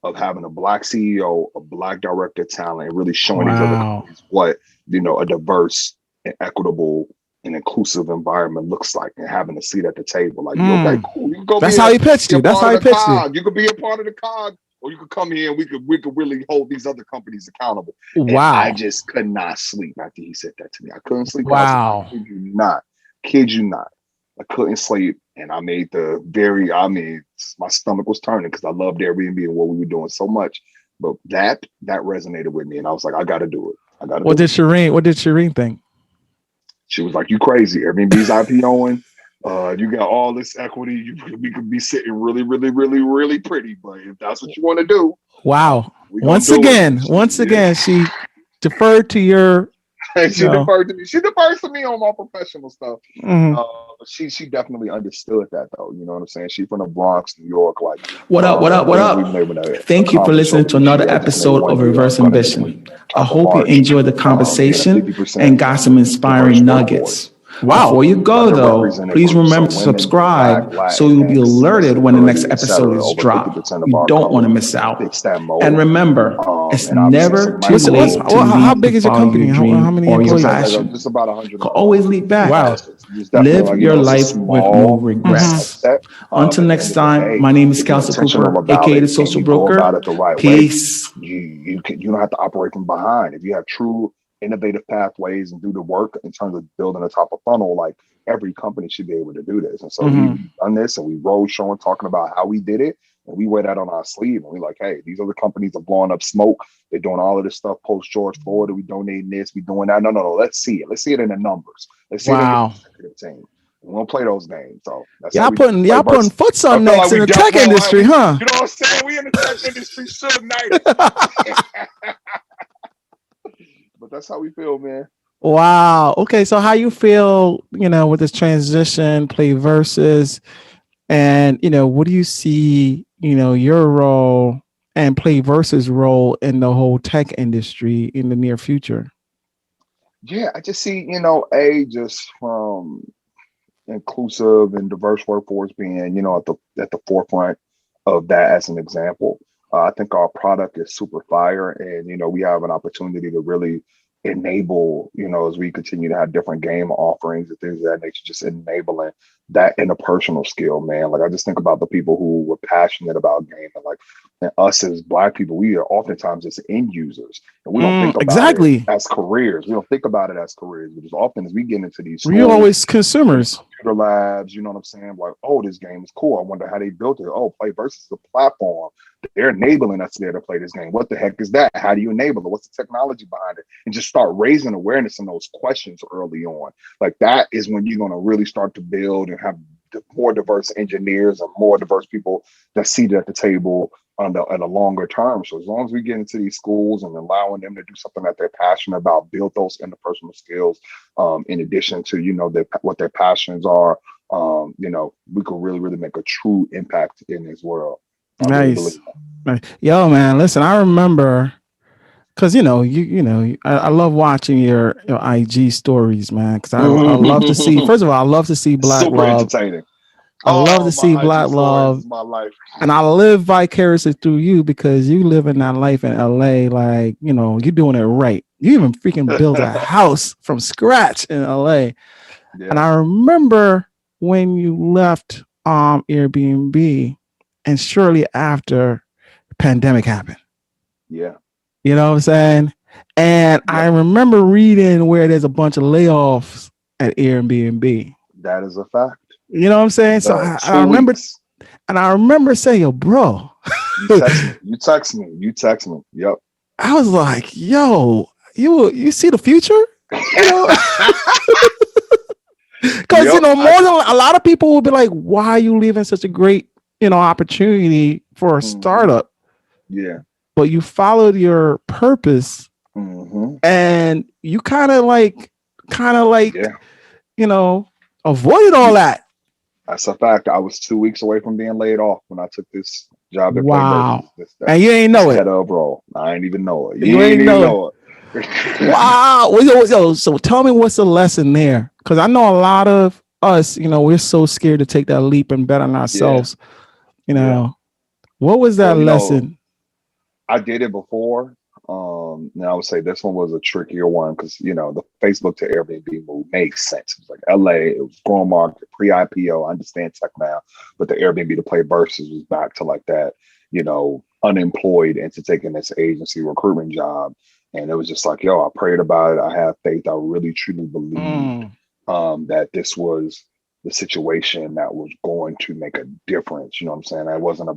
of having a Black CEO, a Black director of talent, and really showing these other companies what, a diverse and equitable and inclusive environment looks like, and having a seat at the table. Like, okay, cool. You can go. That's how he pitched you. That's how he pitched you. You could be a part of the cog, or you could come here and we could really hold these other companies accountable. Wow. And I just could not sleep after he said that to me. I couldn't sleep. Wow. I kid you not. I couldn't sleep. And I made my stomach was turning because I loved Airbnb and what we were doing so much. But that resonated with me. And I was like, I got to do it. What did Shireen think? She was like, you crazy. Airbnb's IPOing. You got all this equity. We could be sitting really, really, really, really pretty. But if that's what you want to do. Wow. Once again, she deferred to your. She deferred to me. She defers to me on my professional stuff. Mm-hmm. She definitely understood that, though. You know what I'm saying? She's from the Bronx, New York. Like, what up? Thank you for listening to another episode of Reverse Ambition. I hope you enjoyed the conversation and got some inspiring nuggets. Wow. Before you go, though, please remember to subscribe so you'll be alerted when the next episode is dropped. You don't want to miss out. And remember, it's never too late to how big is your company? How many employees? Just about 100. Always leap back. Wow. Live your life with no regrets. Until next time, my name is Kelsey Cooper, aka the Social Broker. Peace. You don't have to operate from behind. If you have true innovative pathways and do the work in terms of building a top of funnel, like, every company should be able to do this. And so we've done this, and we rolled showing, talking about how we did it, and we wear that on our sleeve, and we like, hey, these other companies are blowing up smoke. They're doing all of this stuff post George Floyd. We donating this, we doing that. No. Let's see it. Let's see it in the numbers. Let's see it in the executive team. We won't play those games. So that's y'all putting foots on necks in the tech industry, huh? You know what I'm saying? We in the tech industry, Suge Knight. But that's how we feel, man. Wow. Okay. So how you feel, with this transition, Play Versus, and, what do you see, your role and Play Versus role in the whole tech industry in the near future? Yeah, I just see, just from inclusive and diverse workforce being, at the forefront of that as an example. I think our product is super fire, and, we have an opportunity to really enable, as we continue to have different game offerings and things of that nature, just enabling that interpersonal skill, man. Like, I just think about the people who were passionate about gaming, like, and us as Black people, we are oftentimes just end users, and we don't think about it as careers. We don't think about it as careers, but as often as we get into these, we're always consumers. Computer labs, you know what I'm saying? Like, oh, this game is cool. I wonder how they built it. Oh, Play Versus the platform. They're enabling us there to play this game. What the heck is that? How do you enable it? What's the technology behind it? And just start raising awareness in those questions early on. Like, that is when you're going to really start to build and have more diverse engineers and more diverse people that seated at the table at a longer term. So as long as we get into these schools and allowing them to do something that they're passionate about, build those interpersonal skills, in addition to, what their passions are, we could really, really make a true impact in this world. Nice. Yo, man, listen, I remember, because I love watching your IG stories, man, because I love to see, first of all, I love to see Black super love. Entertaining. I love to see Black love. My life. And I live vicariously through you because you live in that life in LA, like, you're doing it right. You even freaking built a house from scratch in LA. Yeah. And I remember when you left Airbnb, and shortly after the pandemic happened. Yeah. You know what I'm saying? And I remember reading where there's a bunch of layoffs at Airbnb. That is a fact. You know what I'm saying? So I remember, and I remember saying, yo, bro. You text me. Yep. I was like, yo, you see the future? Because, more than a lot of people will be like, why are you leaving such a great, opportunity for a startup? Yeah. But you followed your purpose, and you kind of avoided all that. That's a fact. I was 2 weeks away from being laid off when I took this job. Wow. And you ain't know it. Head of role. I ain't even know it. You ain't even know it. Wow. Yo, so tell me what's the lesson there? Because I know a lot of us, we're so scared to take that leap and bet on ourselves. What was that lesson? I did it before. And I would say this one was a trickier one because, the Facebook to Airbnb move makes sense. It was like LA, it was growing market, pre-IPO. I understand tech now, but the Airbnb to play versus was back to like that, unemployed into taking this agency recruitment job. And it was just like, yo, I prayed about it. I have faith. I really, truly believed that this was the situation that was going to make a difference. You know what I'm saying? It wasn't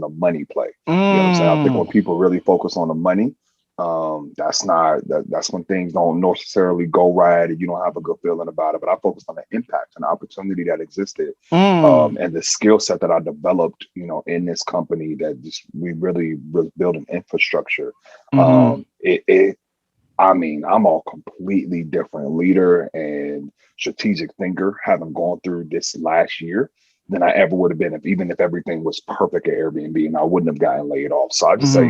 a money play. You know what I'm saying? I think when people really focus on the money, that's when things don't necessarily go right and you don't have a good feeling about it. But I focused on the impact and the opportunity that existed, and the skill set that I developed, in this company that we really built an infrastructure. I'm a completely different leader and strategic thinker having gone through this last year than I ever would have been even if everything was perfect at Airbnb and I wouldn't have gotten laid off. So I just say,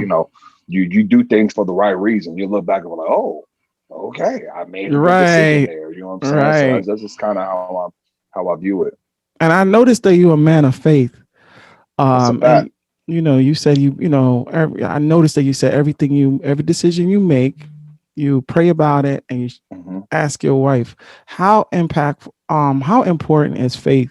you do things for the right reason. You look back and be like, oh, okay, I made a good decision there. You know what I'm saying? Right. So that's just kind of how I view it. And I noticed that you're a man of faith. And, you said I noticed that you said every decision you make, you pray about it and you ask your wife. How important is faith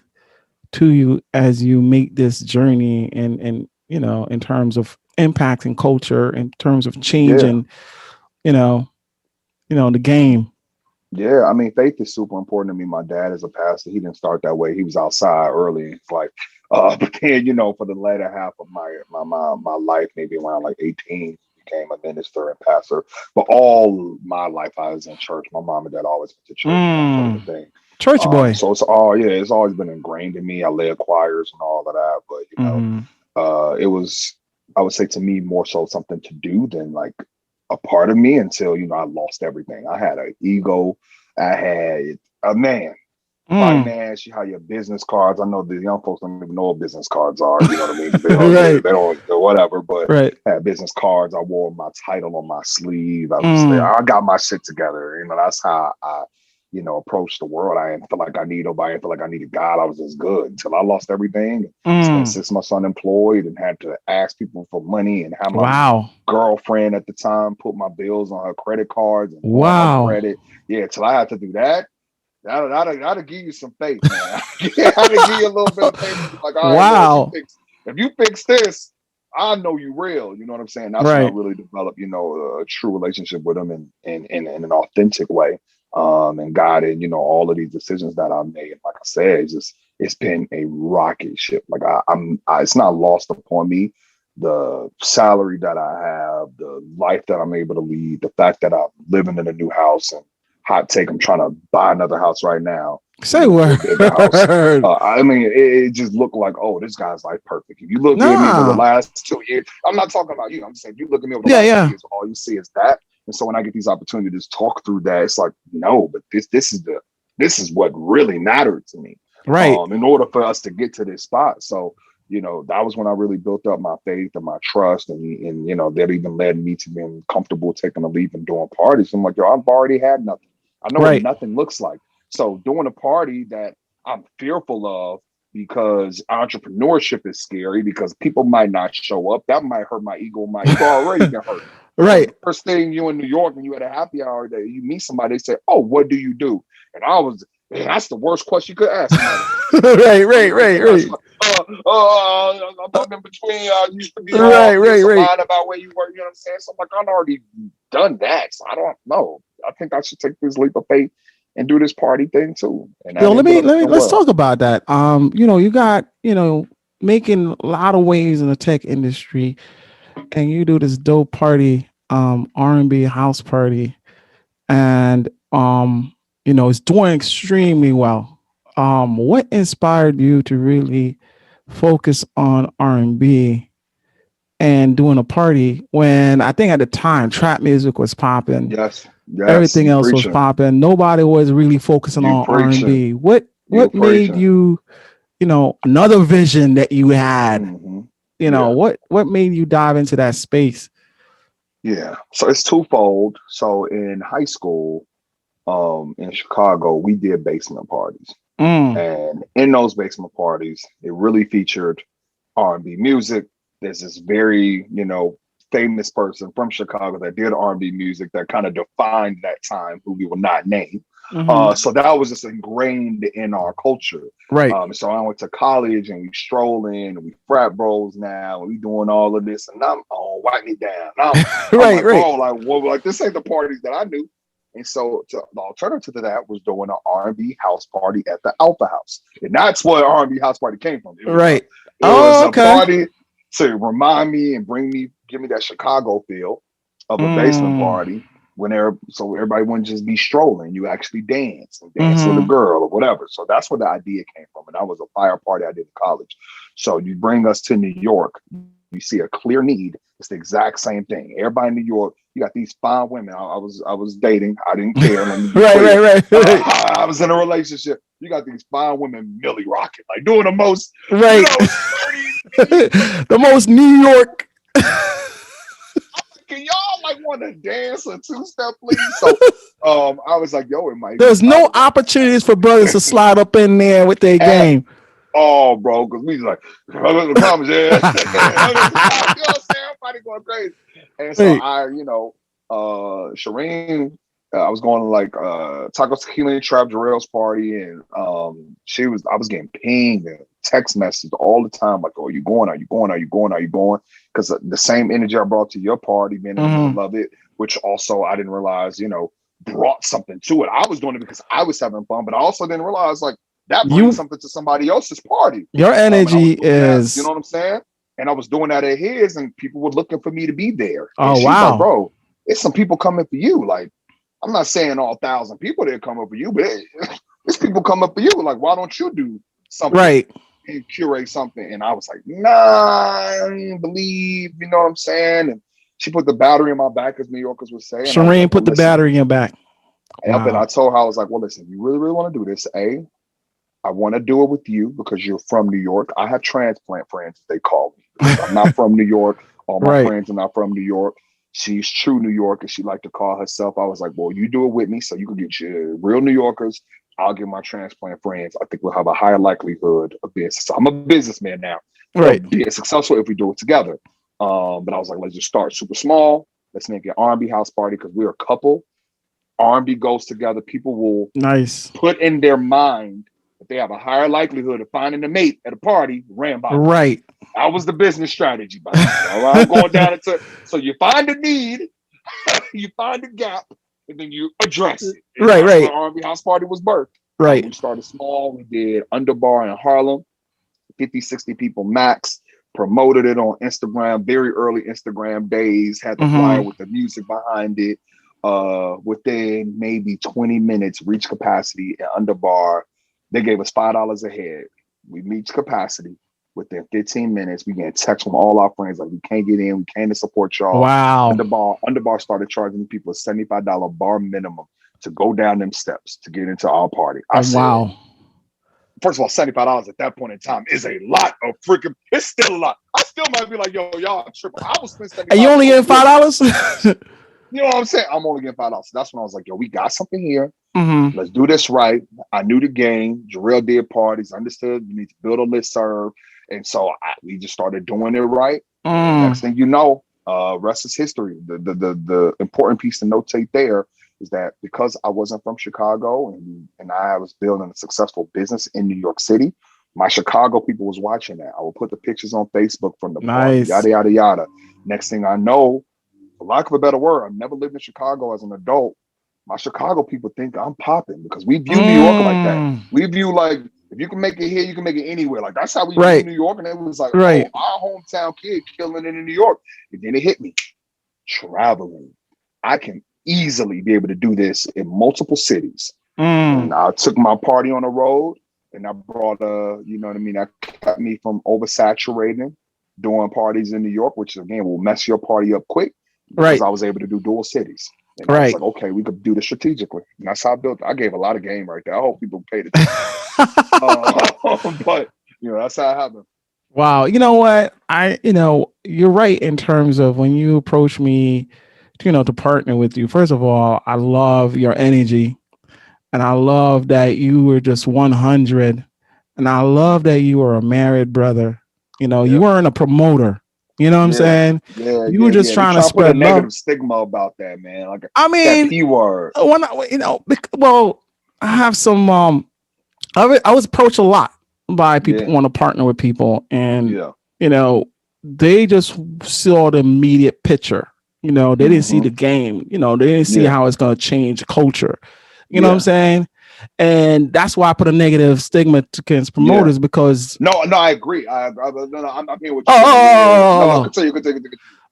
to you as you make this journey and in terms of impacting culture, in terms of changing, the game? Yeah, faith is super important to me. My dad is a pastor. He didn't start that way. He was outside early. It's like, but then, for the latter half of my life, maybe around like 18, became a minister and pastor. But all my life, I was in church. My mom and dad always went to church. That sort of thing. Church boy. So it's always been ingrained in me. I led choirs and all of that. But it was, I would say, to me, more so something to do than like a part of me until I lost everything. I had an ego. I had a finance. You have your business cards. I know the young folks don't even know what business cards are. You know what I mean? They don't whatever. But I had business cards. I wore my title on my sleeve. I got my shit together. That's how I approach the world. I didn't feel like I need nobody. I didn't feel like I needed God. I was just good until I lost everything. Spent 6 months unemployed and had to ask people for money and have my girlfriend at the time put my bills on her credit cards and her credit. Yeah, till I had to do that. That'll give you some faith, man. I'll give you a little bit of faith. Like, all right, if you fix this, I know you real. You know what I'm saying? That's when I really developed, a true relationship with him in an authentic way. And guided, all of these decisions that I made. Like I said, it's been a rocket ship. Like it's not lost upon me. The salary that I have, the life that I'm able to lead, the fact that I'm living in a new house and hot take, I'm trying to buy another house right now. Say word. Bigger house. I mean, it just looked like, oh, this guy's like perfect. If you look at me over the last 2 years, I'm not talking about you. I'm just saying, if you look at me over the last 2 years, all you see is that. And so when I get these opportunities to talk through that, it's like, no, but this is what really mattered to me. Right. In order for us to get to this spot. So, you know, that was when I really built up my faith and my trust, and you know, that even led me to being comfortable taking a leap and doing parties. I'm like, yo, I've already had nothing. I know what nothing looks like. So doing a party that I'm fearful of because entrepreneurship is scary because people might not show up. That might hurt my ego. My ego already been hurt. Right. The first thing you in New York and you at a happy hour that you meet somebody, they say, oh, what do you do? And I was, man, that's the worst question you could ask. right. I'm in between. Used to be right about where you were. You know what I'm saying? So I'm like, I've already done that. So I don't know. I think I should take this leap of faith and do this party thing too. And let's talk about that. You know, you got, you know, making a lot of waves in the tech industry, and you do this dope party, RNB House Party, and you know, it's doing extremely well. What inspired you to really focus on R&B and doing a party when I think at the time trap music was popping? Yes. Everything else was popping. Nobody was really focusing on R&B. What made you, you know, another vision that you had? You know, what made you dive into that space? Yeah. So it's twofold. So in high school, in Chicago, we did basement parties. And in those basement parties, it really featured R&B music. There's this very, you know, famous person from Chicago that did R&B music that kind of defined that time, who we will not name. So that was just ingrained in our culture. Right. So I went to college and we strolling and we frat bros now and we doing all of this and I'm wipe me down. I'm like, bro, like, well, like this ain't the parties that I knew. And so the alternative to that was doing an R&B house party at the Alpha House. And that's where R&B House Party came from. It was a party to remind me and give me that Chicago feel of a basement party so everybody wouldn't just be strolling. You actually dance with a girl or whatever. So that's where the idea came from. And that was a fire party I did in college. So you bring us to New York, you see a clear need. It's the exact same thing. Everybody in New York, you got these fine women. I was dating. I didn't care. Right. I was in a relationship. You got these fine women Millie rocking, like doing the most, right. You know, the most New York. Can y'all like want to dance a two-step, please? So I was like, yo, it might. There's no opportunities for brothers to slide up in there with their game. Oh, bro, because we like, you know what I'm saying? Everybody going crazy. And so Shireen, I was going to like Taco Tequila and Trap Jarrell's party, and I was getting pinged and text messages all the time, like, oh, are you going? Are you going? Are you going? Are you going? Because the same energy I brought to your party, man, I love it, which also I didn't realize, you know, brought something to it. I was doing it because I was having fun, but I also didn't realize like that brings something to somebody else's party. Your energy is, you know what I'm saying? And I was doing that at his, and people were looking for me to be there. Oh, and she's wow. like, bro, it's some people coming for you. Like, I'm not saying all 1,000 people that come up for you, but it's people come up for you. Like, why don't you do something? Right. And curate something. And I was like, nah, I didn't believe, you know what I'm saying? And she put the battery in my back, as New Yorkers would say. Shireen like, put the battery in your back. Wow. And I told her, I was like, well, listen, you really, really want to do this, I want to do it with you because you're from New York. I have transplant friends, they call me. I'm not from New York. All my friends are not from New York. She's true New York, and she like to call herself. I was like, well, you do it with me so you can get your real New Yorkers. I'll get my transplant friends. I think we'll have a higher likelihood of being successful. I'm a businessman now. Right. Being successful if we do it together. But I was like, let's just start super small. Let's make an R&B house party because we're a couple. R&B goes together. People will put in their mind that they have a higher likelihood of finding a mate at a party ran by. Right. That was the business strategy. By I'm going down into, so you find a need, you find a gap, and then you address it. And right. Where R&B House Party was birthed. Right. We started small. We did Underbar in Harlem, 50, 60 people max. Promoted it on Instagram, very early Instagram days. Had the flyer with the music behind it. within maybe 20 minutes, reach capacity and under bar. They gave us $5 a head. We reached capacity. Within 15 minutes, we get text from all our friends like, we can't get in, we can't support y'all. Wow. Underbar started charging people a $75 bar minimum to go down them steps to get into our party. I said, wow. First of all, $75 at that point in time is a lot of freaking. It's still a lot. I still might be like, yo, y'all tripping. I was spending $75. And you only getting $5? You know what I'm saying? I'm only getting $5. So that's when I was like, yo, we got something here. Mm-hmm. Let's do this right. I knew the game. Jarrell did parties. Understood you need to build a listserv. And so we just started doing it right. Next thing you know, rest is history. The important piece to notate there is that because I wasn't from Chicago and I was building a successful business in New York City, my Chicago people was watching that. I would put the pictures on Facebook from the party, yada, yada, yada. Next thing I know, for lack of a better word, I never lived in Chicago as an adult. My Chicago people think I'm popping because we view New York like that. We view like, if you can make it here, you can make it anywhere. Like that's how we view New York. And it was like, oh, our hometown kid killing it in New York. And then it hit me. Traveling. I can easily be able to do this in multiple cities. And I took my party on the road and I brought you know what I mean? That kept me from oversaturating doing parties in New York, which again will mess your party up quick. Because I was able to do dual cities. And I was like, okay, we could do this strategically. And that's how I built it. I gave a lot of game right there. I hope people paid attention. But, you know, that's how it happened. Wow. You know what? You're right in terms of when you approach me, to partner with you. First of all, I love your energy. And I love that you were just 100. And I love that you were a married brother. You weren't a promoter. You know what I'm saying? Yeah, you were just trying to spread put a negative stigma about that, man. Like that P word. Well, I have some. I was approached a lot by people who want to partner with people, and they just saw the immediate picture. They didn't see the game. They didn't see how it's going to change culture. You know what I'm saying? And that's why I put a negative stigma against promoters because no, I agree. I'm here with you. No, continue.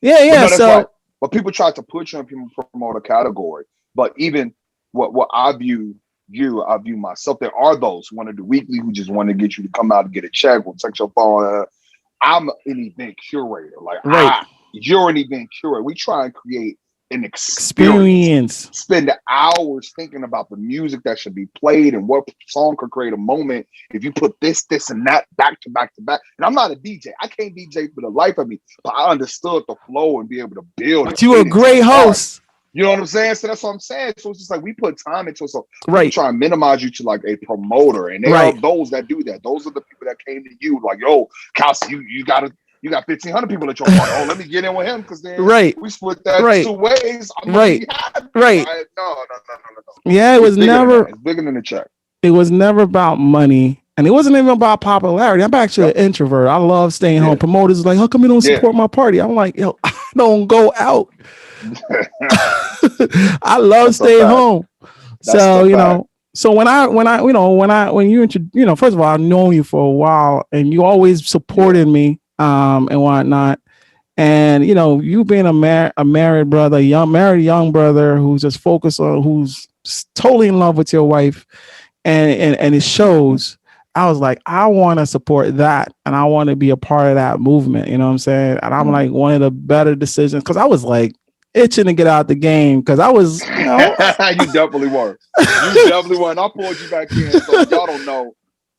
Yeah. That's right. But people try to put you in people promoter category. But even what I view myself. There are those who want to do weekly who just want to get you to come out and get a check or text your phone. I'm an event curator. You're an event curator. We try and create an experience. Spend hours thinking about the music that should be played and what song could create a moment if you put this and that back to back to back. And I'm not a DJ. I can't DJ for the life of me, but I understood the flow and be able to build. But you were a great host. You know what I'm saying? So that's what I'm saying. So it's just like we put time into it. So we try and minimize you to like a promoter. And there are those that do that. Those are the people that came to you like, yo, Kelsey, you got 1,500 people at your party. Oh, let me get in with him because then we split that 2 ways. I'm gonna be happy. No. Yeah, it's bigger than the check. It was never about money. And it wasn't even about popularity. I'm actually an introvert. I love staying home. Promoters like, how come you don't support my party? I'm like, yo, I don't go out. I love staying home. So, so when you first of all, I've known you for a while and you always supported me and whatnot. And you being a married brother, young brother who's just focused on, who's totally in love with your wife, and it shows. I was like, I want to support that, and I want to be a part of that movement. You know what I'm saying? And I'm like, one of the better decisions because I was like itching to get out the game because I was, you definitely were. And I pulled you back in. So y'all don't know.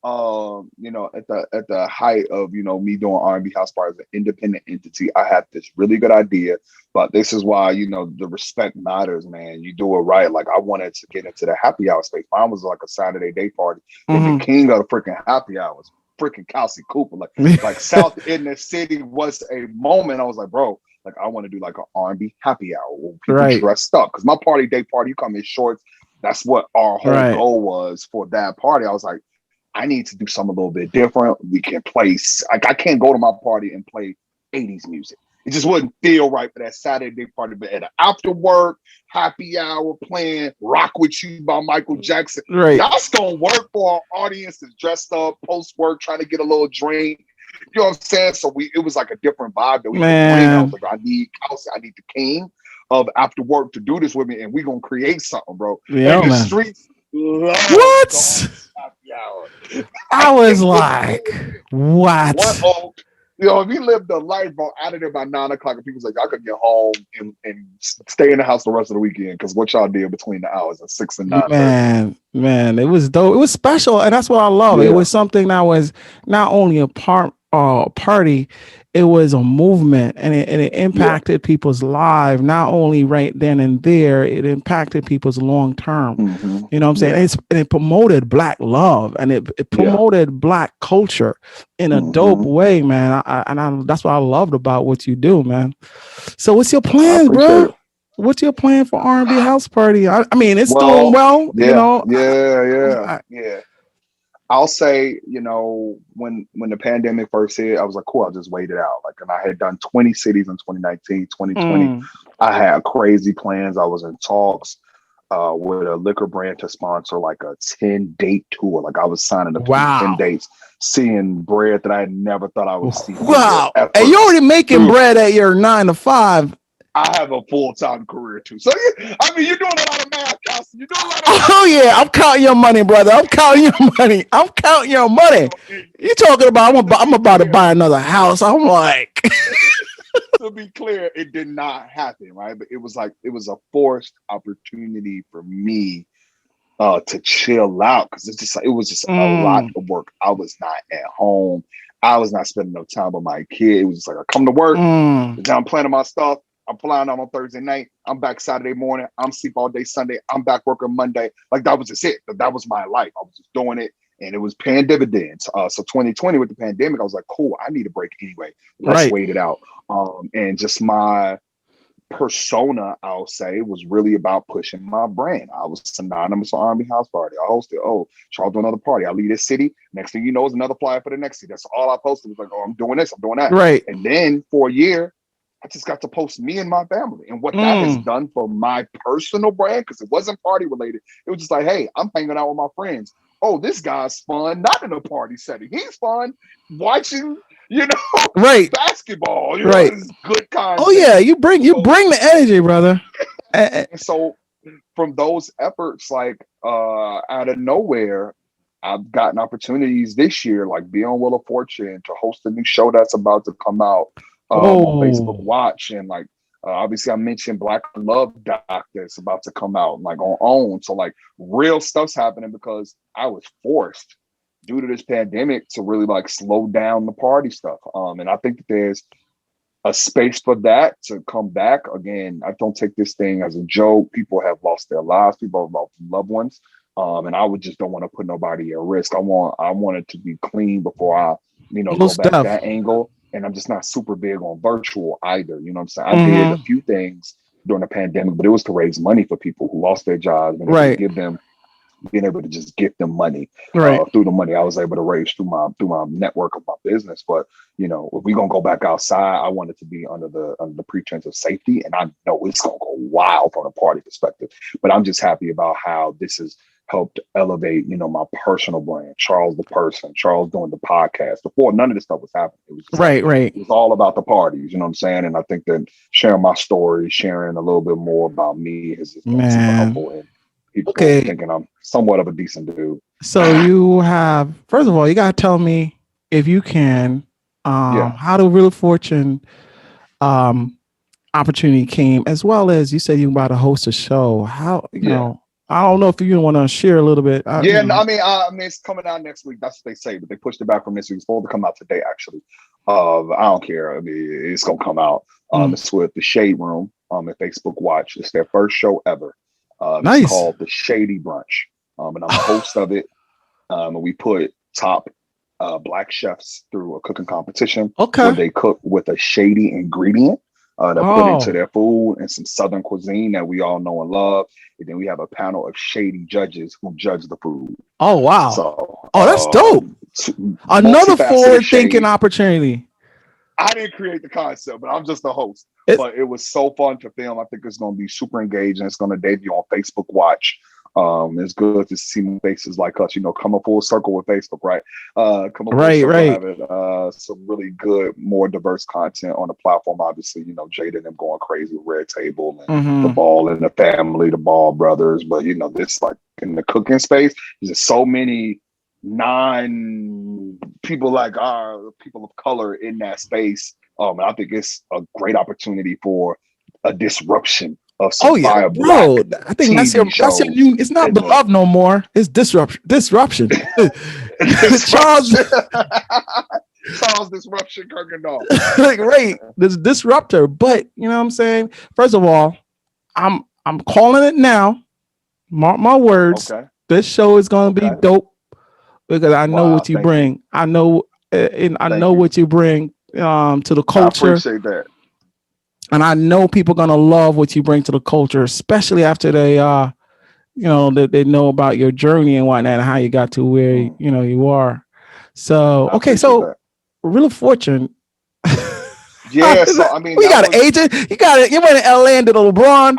At the height of me doing RNB House Party as an independent entity, I had this really good idea, but this is why the respect matters, man. You do it right. Like I wanted to get into the happy hour space. Mine was like a Saturday day party, and the king of the freaking happy hours, freaking Kelsey Cooper, like South in the city was a moment. I was like, bro, like I want to do like an R&B happy hour where people dressed up because my day party, you come in shorts. That's what our whole goal was for that party. I was like, I need to do something a little bit different. We can play, I can't go to my party and play 80s music. It just wouldn't feel right for that Saturday party. But at an after work, happy hour playing Rock With You by Michael Jackson. That's going to work for our audience that's dressed up, post work, trying to get a little drink. You know what I'm saying? So it was like a different vibe that we could bring. I was like, I need Kelsey, I need the king. of after work to do this with me, and we gonna create something, bro. Yeah, and the man. streets love What? I was like, what? One old, if you lived a life, bro, out of there by 9 o'clock, and people's like, I could get home and stay in the house the rest of the weekend because what y'all did between the hours of 6 and 9. Man, it was dope. It was special, and that's what I love. Yeah. It was something that was not only a party, it was a movement, and it impacted people's lives, not only right then and there, it impacted people's long term. Mm-hmm. You know what I'm saying? And it promoted Black love, and it promoted Black culture in a dope way, man. That's what I loved about what you do, man. So what's your plan, bro? What's your plan for R&B House Party? I mean, it's doing well, you know. Yeah. I'll say, when the pandemic first hit, I was like, cool, I'll just wait it out. Like, and I had done 20 cities in 2019, 2020. I had crazy plans. I was in talks with a liquor brand to sponsor like a 10-date tour. Like, I was signing up to 10 dates, seeing bread that I had never thought I would see. Wow. And you're already making bread at your 9 to 5. I have a full-time career too. So, I mean, you're doing a lot of math, Kelsey. You're doing a lot of math. Oh, yeah. I'm counting your money, brother. I'm counting your money. You talking about, I'm about to buy another house. I'm like. To be clear, it did not happen, right? But it was a forced opportunity for me to chill out because it was just a lot of work. I was not at home. I was not spending no time with my kid. It was just like, I come to work, then I'm planning my stuff. I'm flying out on Thursday night. I'm back Saturday morning. I'm sleep all day Sunday. I'm back working Monday. Like, that was just it. That was my life. I was just doing it, and it was paying dividends. So 2020 with the pandemic, I was like, cool, I need a break anyway. Let's wait it out. And just my persona, I'll say, was really about pushing my brand. I was synonymous with RNB House Party. I hosted, Charles doing another party. I leave this city. Next thing you know is another flyer for the next city. That's all I posted. It was like, I'm doing this, I'm doing that. Right. And then for a year, I just got to post me and my family and what that has done for my personal brand, because it wasn't party related. It was just like, hey, I'm hanging out with my friends. Oh, this guy's fun, not in a party setting. He's fun watching, basketball. It's good content. Oh yeah, you bring the energy, brother. And so from those efforts, like out of nowhere, I've gotten opportunities this year, like be on Wheel of Fortune, to host a new show that's about to come out. On Facebook Watch, and like obviously I mentioned Black Love doc that's about to come out, like on OWN. So like real stuff's happening because I was forced due to this pandemic to really like slow down the party stuff. And I think that there's a space for that to come back. Again, I don't take this thing as a joke. People have lost their lives. People have lost loved ones. And I just don't want to put nobody at risk. I want it to be clean before I, go back that angle. And I'm just not super big on virtual either. You know what I'm saying? I did a few things during the pandemic, but it was to raise money for people who lost their jobs and being able to just give them money through the money I was able to raise through my network of my business. But if we're gonna go back outside, I want it to be under the pretense of safety. And I know it's gonna go wild from a party perspective. But I'm just happy about how this is helped elevate, my personal brand, Charles the person, Charles doing the podcast. Before none of this stuff was happening. It was It was all about the parties, you know what I'm saying? And I think that sharing my story, sharing a little bit more about me has been super helpful. And people thinking I'm somewhat of a decent dude. So you have, first of all, you gotta tell me if you can, how the Wheel of Fortune opportunity came, as well as you said you were about to host a show. How you know? I don't know if you want to share a little bit. I mean, it's coming out next week. That's what they say, but they pushed it back from this week. It's supposed to come out today, actually. I don't care. I mean, it's gonna come out. It's with the Shade Room at Facebook Watch. It's their first show ever. It's called The Shady Brunch, and I'm the host of it. And we put top Black chefs through a cooking competition where they cook with a shady ingredient. That put into their food and some Southern cuisine that we all know and love. And then we have a panel of shady judges who judge the food. Oh, wow. So, that's dope. Another forward-thinking opportunity. I didn't create the concept, but I'm just the host. But it was so fun to film. I think it's going to be super engaging. It's going to debut on Facebook Watch It's good to see faces like us, coming full circle with Facebook, right? Coming full Right, circle, right. having some really good, more diverse content on the platform. Obviously, Jada and them going crazy with Red Table and the Ball and the family, the Ball brothers. But this like in the cooking space, there's just so many people like our people of color in that space. And I think it's a great opportunity for a disruption of some fire black I think that's your new. It's not beloved no more. It's disruption. Charles Disruption Kuykendoll. Like, right, this disruptor. But you know what I'm saying? First of all, I'm calling it now. Mark my words. Okay. This show is gonna be dope because I know what you bring. I know, and I know what you bring to the culture. I appreciate that. And I know people are gonna love what you bring to the culture, especially after they they know about your journey and whatnot and how you got to where you are. So so Wheel of Fortune. Yeah, so I mean, we got an agent. You went to LA and did a LeBron.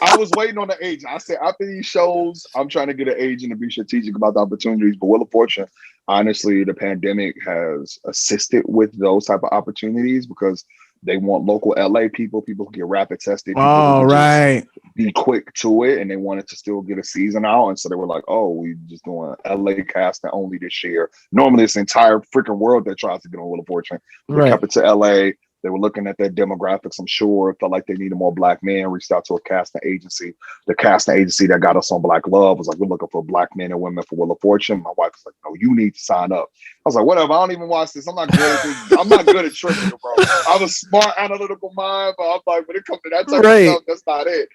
I was waiting on the agent. I said after these shows, I'm trying to get an agent to be strategic about the opportunities. But Wheel of Fortune, honestly, the pandemic has assisted with those type of opportunities because they want local LA people who get rapid tested. People just be quick to it, and they wanted to still get a season out. And so they were like, "Oh, we just doing LA casting only this year." Normally, it's the entire freaking world that tries to get on Wheel of Fortune. They kept it to LA. They were looking at their demographics, I'm sure, felt like they needed more black men, reached out to a casting agency. The casting agency that got us on Black Love was like, we're looking for black men and women for Wheel of Fortune. My wife was like, no, you need to sign up. I was like, whatever, I don't even watch this. I'm not good at this. I'm not good at tricking, bro. I'm a smart, analytical mind, but I'm like, when it comes to that type of stuff, that's not it.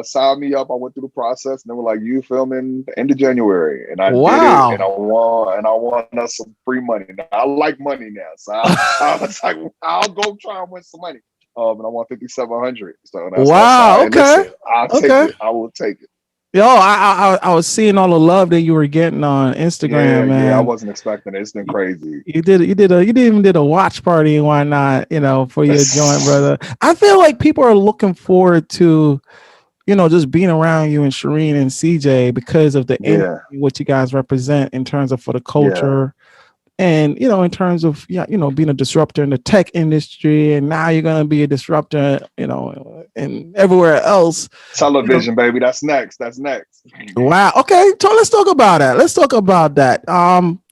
Signed me up. I went through the process, and they were like, "You filming end of January," and I did it, and I won us some free money. Now, I like money now, so I was like, "I'll go try and win some money." And I won $5,700. So that's okay. I'll take it. I will take it. Yo, I was seeing all the love that you were getting on Instagram, man. Yeah, I wasn't expecting it. It's been crazy. You even did a watch party and whatnot, for your joint, brother. I feel like people are looking forward to just being around you and Shireen and CJ because of what you guys represent in terms of for the culture and, in terms of, being a disruptor in the tech industry. And now you're going to be a disruptor, and everywhere else. Television, baby. That's next. Wow. Okay. So let's talk about that.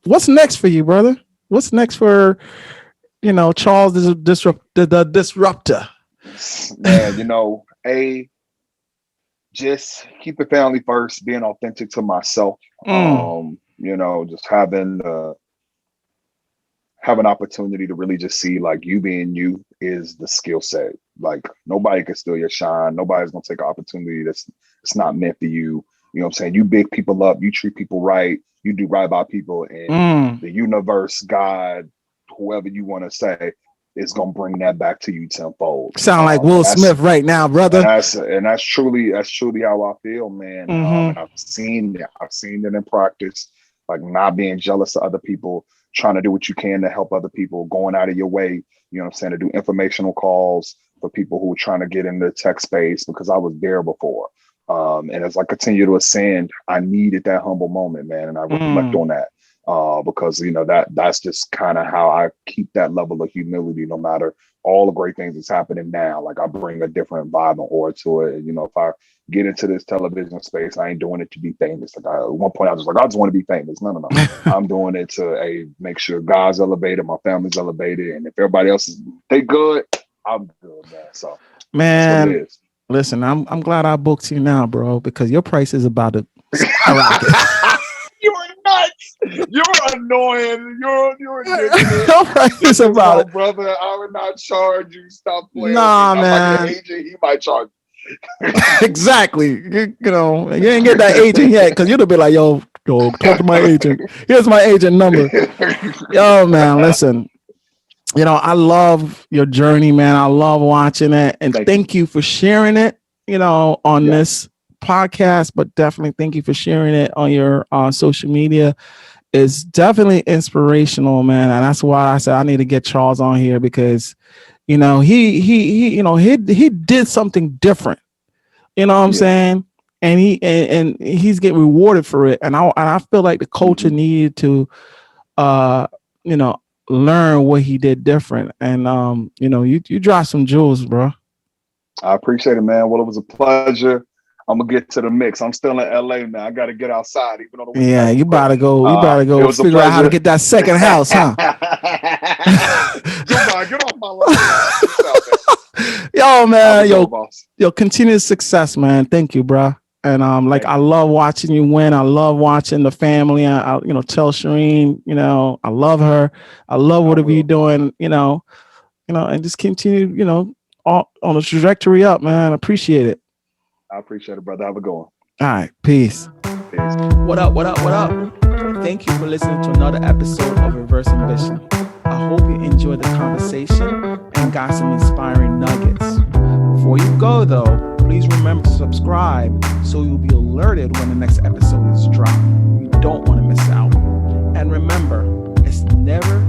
What's next for you, brother? What's next for, Charles, the disruptor? Man, just keep the family first, being authentic to myself. Just having an opportunity to really just see like you being you is the skill set. Like nobody can steal your shine. Nobody's gonna take an opportunity that's not meant for you. You know what I'm saying? You big people up, you treat people right, you do right by people, and the universe, God, whoever you want to say, is gonna bring that back to you tenfold. Sound like Will Smith right now, brother. And that's truly how I feel, man. And I've seen it in practice, like not being jealous of other people, trying to do what you can to help other people, going out of your way, to do informational calls for people who are trying to get in the tech space, because I was there before. And as I continue to ascend, I needed that humble moment, man. And I reflect on that. Because that's just kind of how I keep that level of humility, no matter all the great things that's happening now. Like I bring a different vibe and aura to it. And, if I get into this television space, I ain't doing it to be famous. Like at one point I was like, I just want to be famous. No. I'm doing it to make sure God's elevated, my family's elevated, and if everybody else they good, I'm good, man. So man, that's what it is. Listen, I'm glad I booked you now, bro, because your price is about to skyrocket. You're annoying. You're it's about it, brother. I would not charge you. Stop playing. Nah, with me. man. Like agent, he might charge you. Exactly. You ain't get that agent yet, because you'd have been like, yo, talk to my agent. Here's my agent number. Yo, man, listen. I love your journey, man. I love watching it, and thank you for sharing it. On this podcast, but definitely thank you for sharing it on your social media. It's definitely inspirational, man, and that's why I said I need to get Charles on here, because he did something different. You know what I'm saying? and he's getting rewarded for it. And I feel like the culture needed to, learn what he did different. And you dropped some jewels, bro. I appreciate it, man. Well, it was a pleasure. I'm gonna get to the mix. I'm still in LA, man. I got to get outside, even on the weekend. Yeah, you about to go. You about to go figure out how to get that second house, huh? Get off my line. Yo, man, yo, continued success, man. Thank you, bro. And I love watching you win. I love watching the family. I tell Shireen, I love her. I love whatever you're doing, and just continue, on the trajectory up, man. I appreciate it. I appreciate it, brother. Have a good one. All right. Peace. What up? Thank you for listening to another episode of Reverse Ambition. I hope you enjoyed the conversation and got some inspiring nuggets. Before you go, though, please remember to subscribe so you'll be alerted when the next episode is dropped. You don't want to miss out. And remember, it's never